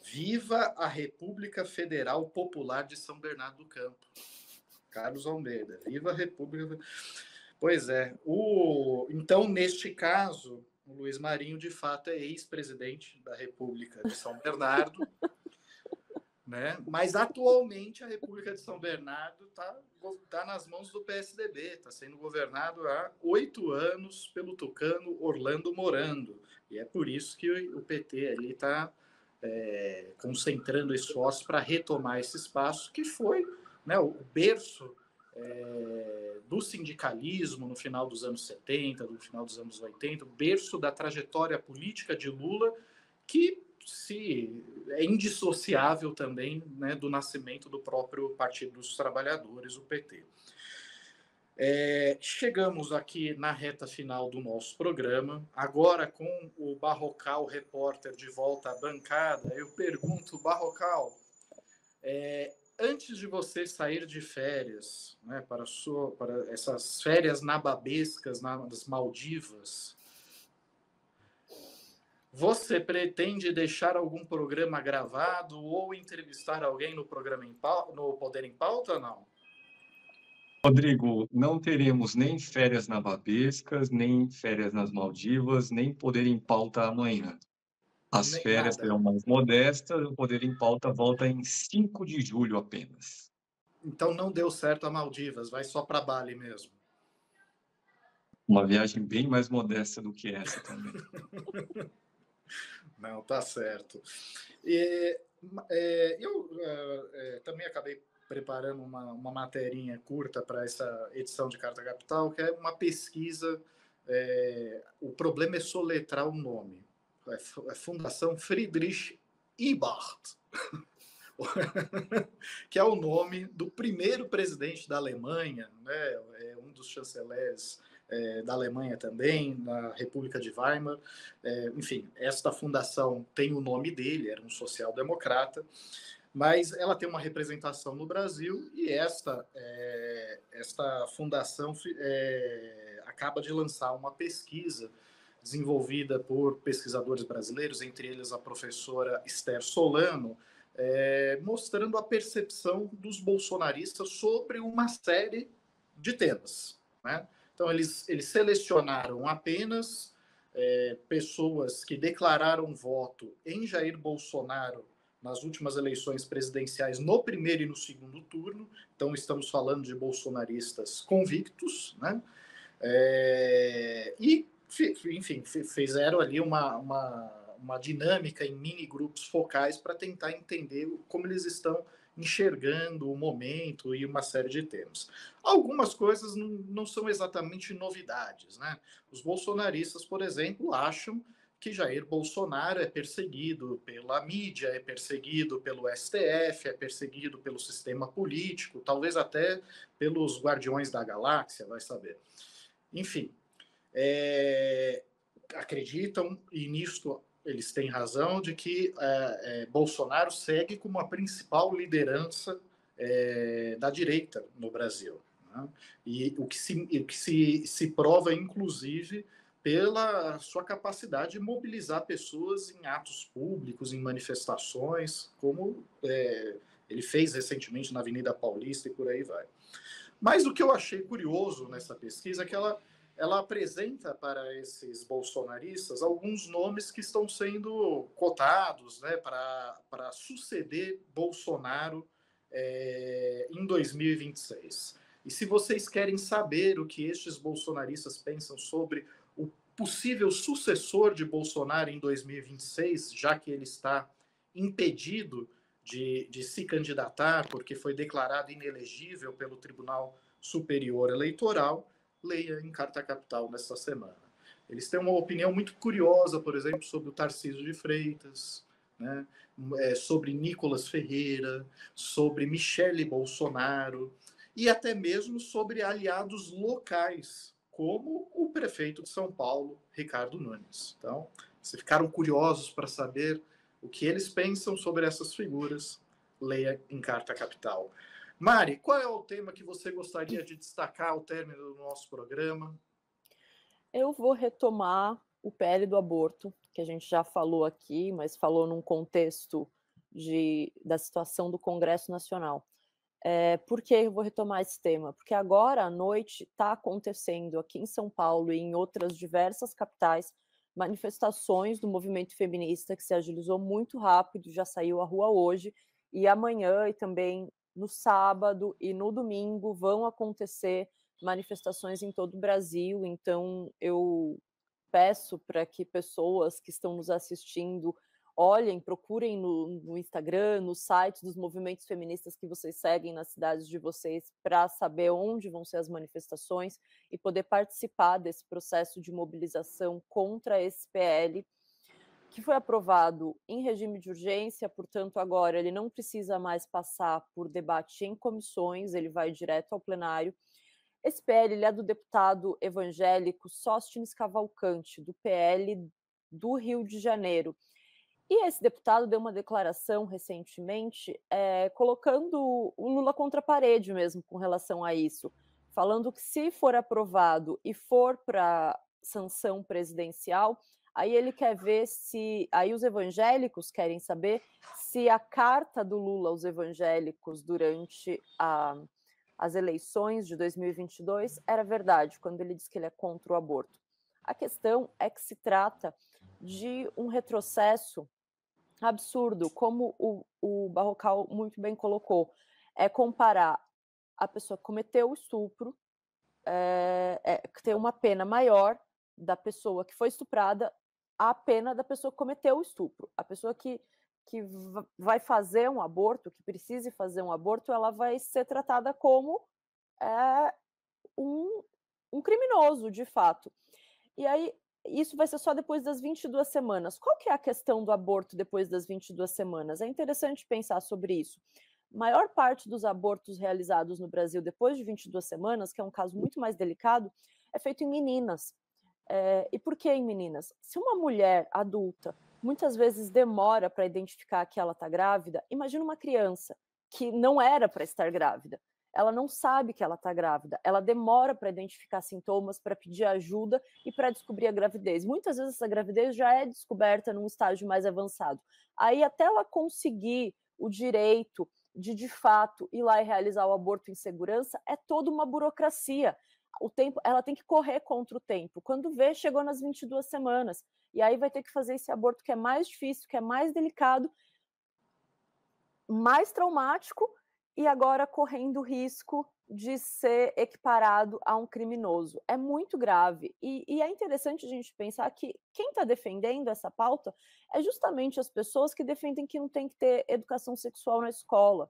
Viva a República Federal Popular de São Bernardo do Campo. Carlos Almeida, viva a República... Pois é. Então, neste caso, o Luiz Marinho, de fato, é ex-presidente da República de São Bernardo, né? Mas, atualmente, a República de São Bernardo tá nas mãos do PSDB, está sendo governado há 8 anos pelo tucano Orlando Morando. E é por isso que o PT ali está concentrando esforços para retomar esse espaço, que foi, né, o berço do sindicalismo no final dos anos 70, no final dos anos 80, o berço da trajetória política de Lula, que é indissociável também, né, do nascimento do próprio Partido dos Trabalhadores, o PT. Chegamos aqui na reta final do nosso programa. Agora, com o Barrocal repórter de volta à bancada, eu pergunto, Barrocal, antes de você sair de férias, né, para essas férias nababescas nas Maldivas, você pretende deixar algum programa gravado ou entrevistar alguém no programa no Poder em Pauta ou não? Rodrigo, não teremos nem férias nababescas, nem férias nas Maldivas, nem Poder em Pauta amanhã. As Nem férias nada. serão mais modestas, o Poder em Pauta volta em 5 de julho apenas. Então não deu certo a Maldivas, vai só para Bali mesmo. Uma viagem bem mais modesta do que essa também. Não, tá certo. Eu também acabei preparando uma materinha curta para essa edição de Carta Capital, que é uma pesquisa. O problema é soletrar o nome. É Fundação Friedrich Ebert, que é o nome do primeiro presidente da Alemanha, né? Um dos chanceleres da Alemanha também, na República de Weimar. Enfim, esta fundação tem o nome dele, era um social-democrata, mas ela tem uma representação no Brasil e esta fundação acaba de lançar uma pesquisa desenvolvida por pesquisadores brasileiros, entre eles a professora Esther Solano, mostrando a percepção dos bolsonaristas sobre uma série de temas, né? Então, eles selecionaram apenas pessoas que declararam voto em Jair Bolsonaro nas últimas eleições presidenciais, no primeiro e no segundo turno. Então, estamos falando de bolsonaristas convictos, né? E, enfim, fizeram ali uma dinâmica em mini-grupos focais para tentar entender como eles estão enxergando o momento e uma série de temas. Algumas coisas não são exatamente novidades, né? Os bolsonaristas, por exemplo, acham que Jair Bolsonaro é perseguido pela mídia, é perseguido pelo STF, é perseguido pelo sistema político, talvez até pelos Guardiões da Galáxia, vai saber. Enfim, acreditam, e nisto eles têm razão, de que Bolsonaro segue como a principal liderança da direita no Brasil, né? E o que se prova, inclusive, pela sua capacidade de mobilizar pessoas em atos públicos, em manifestações, como ele fez recentemente na Avenida Paulista e por aí vai. Mas o que eu achei curioso nessa pesquisa é que ela apresenta para esses bolsonaristas alguns nomes que estão sendo cotados, né, para suceder Bolsonaro em 2026. E se vocês querem saber o que estes bolsonaristas pensam sobre o possível sucessor de Bolsonaro em 2026, já que ele está impedido de se candidatar porque foi declarado inelegível pelo Tribunal Superior Eleitoral, leia em Carta Capital nesta semana. Eles têm uma opinião muito curiosa, por exemplo, sobre o Tarcísio de Freitas, né? Sobre Nicolas Ferreira, sobre Michele Bolsonaro e até mesmo sobre aliados locais, como o prefeito de São Paulo, Ricardo Nunes. Então, se ficaram curiosos para saber O que eles pensam sobre essas figuras, leia em Carta Capital. Mari, qual é o tema que você gostaria de destacar ao término do nosso programa? Eu vou retomar o PL do aborto, que a gente já falou aqui, mas falou num contexto da situação do Congresso Nacional. Por que eu vou retomar esse tema? Porque agora à noite está acontecendo aqui em São Paulo e em outras diversas capitais manifestações do movimento feminista que se agilizou muito rápido, já saiu à rua hoje, e amanhã e também no sábado e no domingo vão acontecer manifestações em todo o Brasil. Então eu peço para que pessoas que estão nos assistindo olhem, procurem no Instagram, nos sites dos movimentos feministas que vocês seguem nas cidades de vocês, para saber onde vão ser as manifestações e poder participar desse processo de mobilização contra esse PL, que foi aprovado em regime de urgência, portanto, agora ele não precisa mais passar por debate em comissões, ele vai direto ao plenário. Esse PL ele é do deputado evangélico Sóstenes Cavalcante, do PL do Rio de Janeiro. E esse deputado deu uma declaração recentemente, colocando o Lula contra a parede mesmo com relação a isso, falando que se for aprovado e for para sanção presidencial, aí ele quer ver se, aí os evangélicos querem saber se a carta do Lula aos evangélicos durante as eleições de 2022 era verdade, quando ele diz que ele é contra o aborto. A questão é que se trata de um retrocesso absurdo, como o Barrocal muito bem colocou, é comparar a pessoa que cometeu o estupro, que tem uma pena maior da pessoa que foi estuprada, à pena da pessoa que cometeu o estupro. A pessoa que vai fazer um aborto, que precise fazer um aborto, ela vai ser tratada como um criminoso, de fato. E aí, isso vai ser só depois das 22 semanas. Qual que é a questão do aborto depois das 22 semanas? É interessante pensar sobre isso. A maior parte dos abortos realizados no Brasil depois de 22 semanas, que é um caso muito mais delicado, é feito em meninas. E por que em meninas? Se uma mulher adulta muitas vezes demora para identificar que ela está grávida, imagina uma criança que não era para estar grávida. Ela não sabe que ela está grávida, ela demora para identificar sintomas, para pedir ajuda e para descobrir a gravidez. Muitas vezes essa gravidez já é descoberta num estágio mais avançado. Aí até ela conseguir o direito de fato, ir lá e realizar o aborto em segurança, é toda uma burocracia. O tempo, ela tem que correr contra o tempo. Quando vê, chegou nas 22 semanas. E aí vai ter que fazer esse aborto que é mais difícil, que é mais delicado, mais traumático, e agora correndo o risco de ser equiparado a um criminoso. É muito grave. E é interessante a gente pensar que quem está defendendo essa pauta é justamente as pessoas que defendem que não tem que ter educação sexual na escola.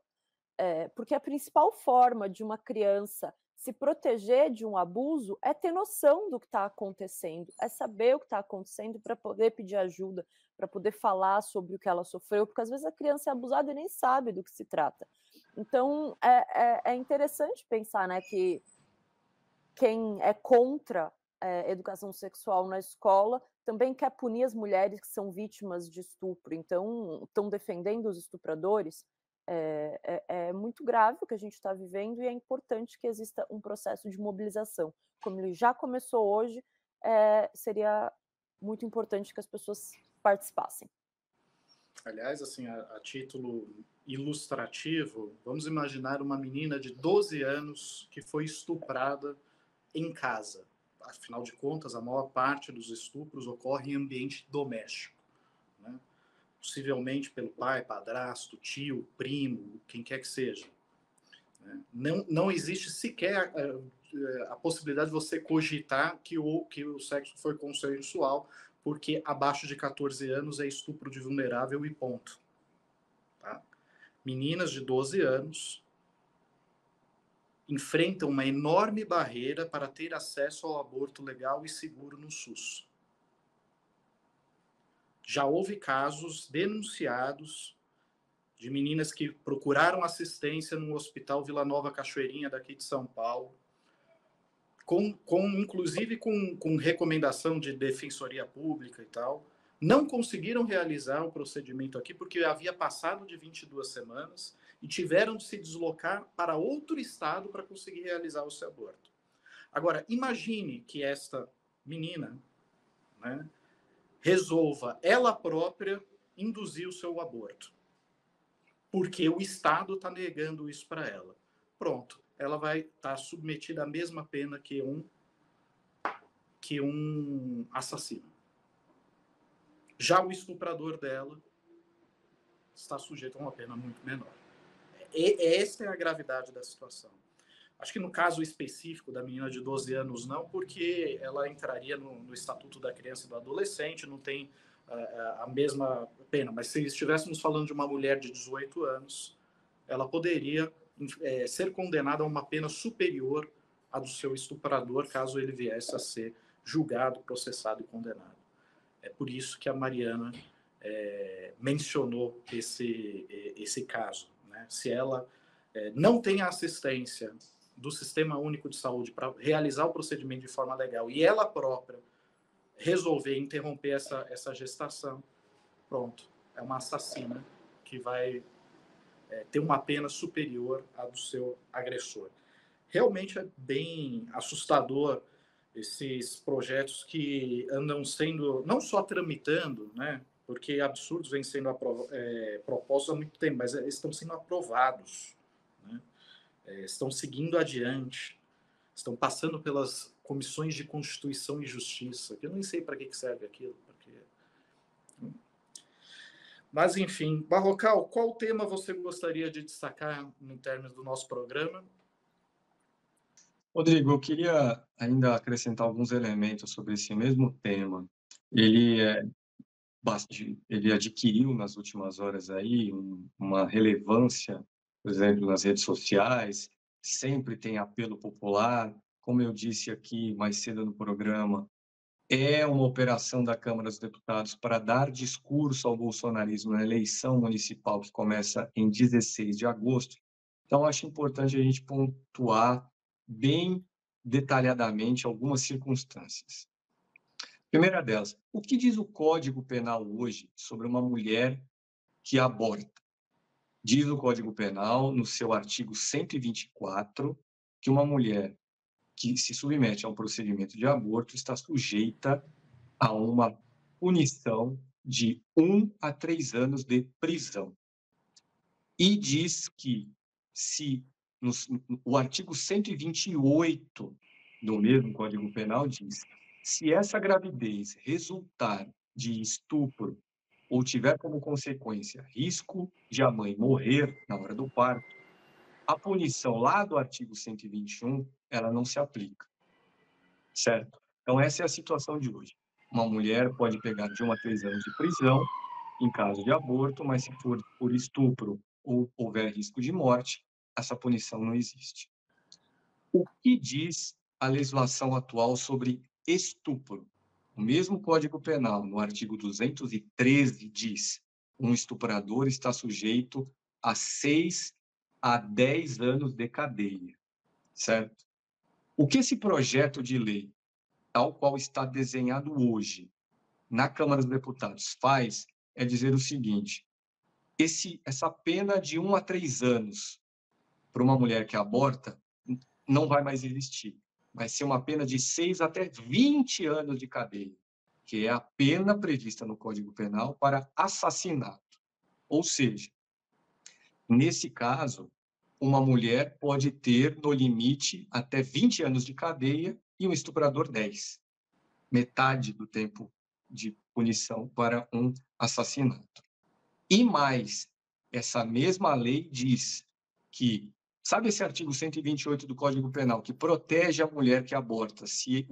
Porque a principal forma de uma criança se proteger de um abuso é ter noção do que está acontecendo, é saber o que está acontecendo para poder pedir ajuda, para poder falar sobre o que ela sofreu, porque às vezes a criança é abusada e nem sabe do que se trata. Então, é interessante pensar, né, que quem é contra educação sexual na escola também quer punir as mulheres que são vítimas de estupro, então estão defendendo os estupradores. É muito grave o que a gente está vivendo e é importante que exista um processo de mobilização. Como ele já começou hoje, seria muito importante que as pessoas participassem. Aliás, assim, a título ilustrativo, vamos imaginar uma menina de 12 anos que foi estuprada em casa. Afinal de contas, a maior parte dos estupros ocorre em ambiente doméstico, né? Possivelmente pelo pai, padrasto, tio, primo, quem quer que seja. Não existe sequer a possibilidade de você cogitar que o sexo foi consensual, porque abaixo de 14 anos é estupro de vulnerável e ponto. Tá? Meninas de 12 anos enfrentam uma enorme barreira para ter acesso ao aborto legal e seguro no SUS. Já houve casos denunciados de meninas que procuraram assistência no Hospital Vila Nova Cachoeirinha, daqui de São Paulo, inclusive com recomendação de defensoria pública e tal, não conseguiram realizar o procedimento aqui porque havia passado de 22 semanas e tiveram de se deslocar para outro estado para conseguir realizar o seu aborto. Agora, imagine que esta menina, né, resolva ela própria induzir o seu aborto, porque o Estado está negando isso para ela. Pronto, ela vai estar submetida à mesma pena que um assassino. Já o estuprador dela está sujeito a uma pena muito menor. Essa é a gravidade da situação. Acho que no caso específico da menina de 12 anos não, porque ela entraria no Estatuto da Criança e do Adolescente, não tem a mesma pena. Mas se estivéssemos falando de uma mulher de 18 anos, ela poderia ser condenada a uma pena superior à do seu estuprador, caso ele viesse a ser julgado, processado e condenado. É por isso que a Mariana mencionou esse caso, né? Se ela não tem a assistência do Sistema Único de Saúde para realizar o procedimento de forma legal e ela própria resolver interromper essa gestação, pronto, é uma assassina que vai ter uma pena superior à do seu agressor. Realmente é bem assustador esses projetos que andam sendo, não só tramitando, né, porque absurdos vêm sendo propostos há muito tempo, mas estão sendo aprovados, né, estão seguindo adiante, estão passando pelas comissões de Constituição e Justiça, que eu nem sei para que serve aquilo. Mas, enfim, Barrocal, qual tema você gostaria de destacar no término do nosso programa? Rodrigo, eu queria ainda acrescentar alguns elementos sobre esse mesmo tema. Ele adquiriu nas últimas horas aí uma relevância, por exemplo, nas redes sociais, sempre tem apelo popular. Como eu disse aqui mais cedo no programa, é uma operação da Câmara dos Deputados para dar discurso ao bolsonarismo na eleição municipal que começa em 16 de agosto. Então, acho importante a gente pontuar bem detalhadamente algumas circunstâncias. Primeira delas, o que diz o Código Penal hoje sobre uma mulher que aborta? Diz o Código Penal, no seu artigo 124, que uma mulher que se submete a um procedimento de aborto está sujeita a uma punição de 1 a 3 anos de prisão. E diz que, o artigo 128 do mesmo Código Penal diz: se essa gravidez resultar de estupro ou tiver como consequência risco de a mãe morrer na hora do parto, a punição lá do artigo 121, ela não se aplica. Certo? Então, essa é a situação de hoje. Uma mulher pode pegar de 1 a 3 anos de prisão em caso de aborto, mas se for por estupro ou houver risco de morte, essa punição não existe. O que diz a legislação atual sobre estupro? O mesmo Código Penal, no artigo 213, diz: um estuprador está sujeito a 6 a 10 anos de cadeia, certo? O que esse projeto de lei, tal qual está desenhado hoje na Câmara dos Deputados, faz é dizer o seguinte: essa pena de 1 a 3 anos para uma mulher que aborta não vai mais existir. Vai ser uma pena de 6 até 20 anos de cadeia, que é a pena prevista no Código Penal para assassinato. Ou seja, nesse caso, uma mulher pode ter, no limite, até 20 anos de cadeia e um estuprador 10. Metade do tempo de punição para um assassinato. E mais, essa mesma lei diz que, sabe esse artigo 128 do Código Penal, que protege a mulher que aborta se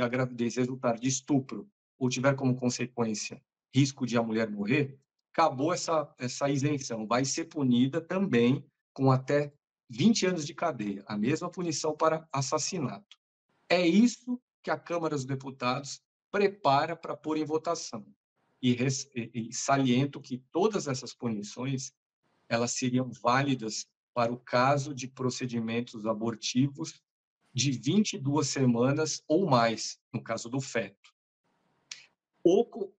a gravidez resultar de estupro ou tiver como consequência risco de a mulher morrer? Acabou essa isenção, vai ser punida também com até 20 anos de cadeia, a mesma punição para assassinato. É isso que a Câmara dos Deputados prepara para pôr em votação. E saliento que todas essas punições, elas seriam válidas para o caso de procedimentos abortivos de 22 semanas ou mais, no caso do feto.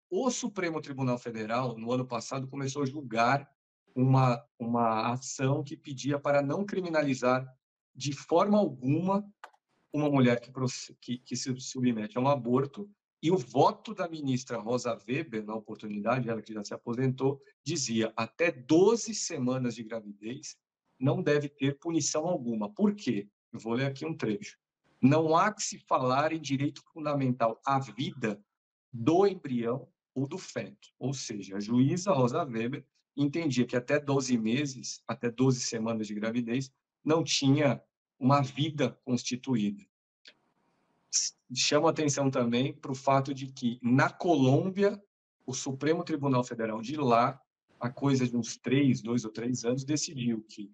O Supremo Tribunal Federal, no ano passado, começou a julgar uma ação que pedia para não criminalizar de forma alguma uma mulher que se submete a um aborto, e o voto da ministra Rosa Weber, na oportunidade, ela que já se aposentou, dizia até 12 semanas de gravidez não deve ter punição alguma. Por quê? Eu vou ler aqui um trecho. Não há que se falar em direito fundamental à vida do embrião ou do feto. Ou seja, a juíza Rosa Weber entendia que até 12 meses, até 12 semanas de gravidez, não tinha uma vida constituída. Chama atenção também para o fato de que, na Colômbia, o Supremo Tribunal Federal de lá, há coisa de uns 2 ou 3 anos, decidiu que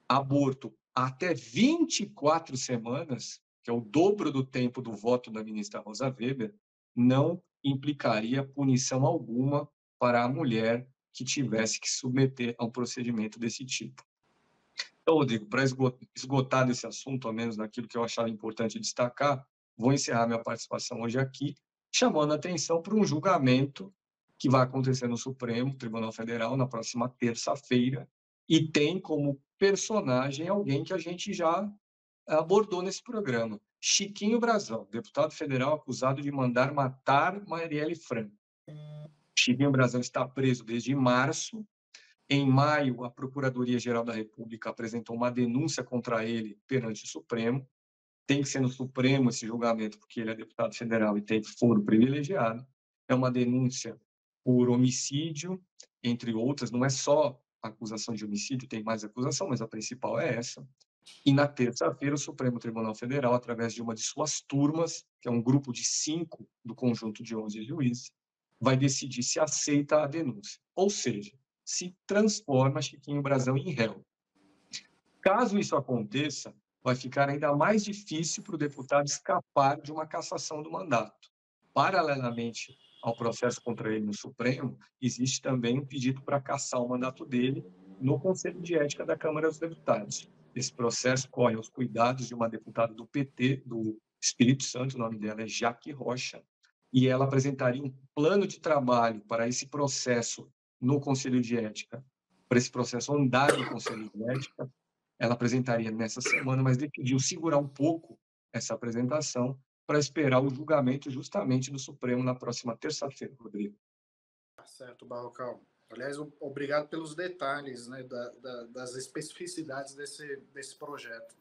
aborto até 24 semanas, que é o dobro do tempo do voto da ministra Rosa Weber, não implicaria punição alguma para a mulher que tivesse que submeter a um procedimento desse tipo. Então, Rodrigo, para esgotar desse assunto, ao menos naquilo que eu achava importante destacar, vou encerrar minha participação hoje aqui, chamando a atenção para um julgamento que vai acontecer no Supremo Tribunal Federal na próxima terça-feira, e tem como personagem alguém que a gente já abordou nesse programa, Chiquinho Brazão, deputado federal acusado de mandar matar Marielle Franco. Chiquinho Brazão está preso desde março. Em maio, a Procuradoria-Geral da República apresentou uma denúncia contra ele perante o Supremo. Tem que ser no Supremo esse julgamento, porque ele é deputado federal e tem foro privilegiado. É uma denúncia por homicídio, entre outras. Não é só acusação de homicídio, tem mais acusação, mas a principal é essa. E na terça-feira, o Supremo Tribunal Federal, através de uma de suas turmas, que é um grupo de 5 do conjunto de 11 juízes, vai decidir se aceita a denúncia. Ou seja, se transforma Chiquinho Brazão em réu. Caso isso aconteça, vai ficar ainda mais difícil para o deputado escapar de uma cassação do mandato. Paralelamente ao processo contra ele no Supremo, existe também um pedido para cassar o mandato dele no Conselho de Ética da Câmara dos Deputados. Esse processo corre aos cuidados de uma deputada do PT, do Espírito Santo, o nome dela é Jaque Rocha, e ela apresentaria um plano de trabalho para esse processo no Conselho de Ética, para esse processo andar no Conselho de Ética. Ela apresentaria nessa semana, mas decidiu segurar um pouco essa apresentação para esperar o julgamento justamente do Supremo na próxima terça-feira, Rodrigo. Tá certo, Barrocal. Aliás, obrigado pelos detalhes, né, das especificidades desse projeto.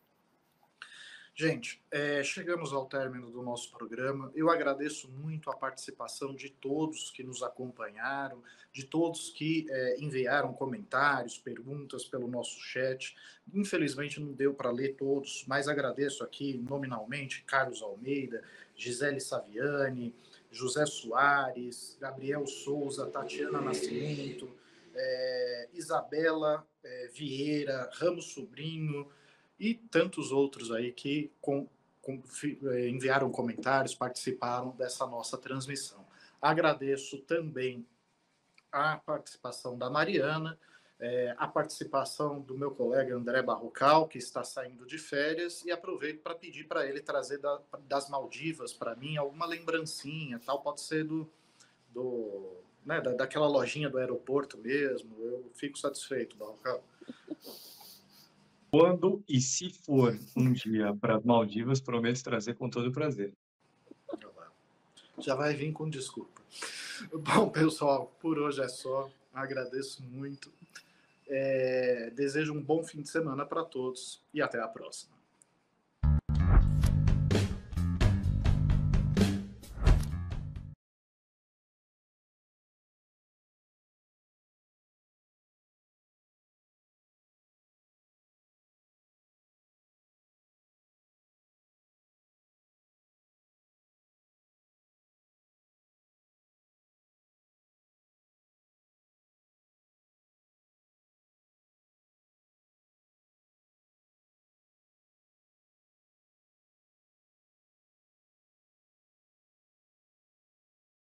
Gente, chegamos ao término do nosso programa. Eu agradeço muito a participação de todos que nos acompanharam, de todos que enviaram comentários, perguntas pelo nosso chat. Infelizmente não deu para ler todos, mas agradeço aqui nominalmente Carlos Almeida, Gisele Saviani, José Soares, Gabriel Souza, Tatiana Nascimento, Isabela Vieira, Ramos Sobrinho, e tantos outros aí que enviaram comentários, participaram dessa nossa transmissão. Agradeço também a participação da Mariana, a participação do meu colega André Barrocal, que está saindo de férias, e aproveito para pedir para ele trazer das Maldivas para mim alguma lembrancinha, tal, pode ser daquela lojinha do aeroporto mesmo. Eu fico satisfeito, Barrocal. Quando e se for um dia para as Maldivas, prometo trazer com todo prazer. Já vai vir com desculpa. Bom, pessoal, por hoje é só. Agradeço muito. Desejo um bom fim de semana para todos e até a próxima.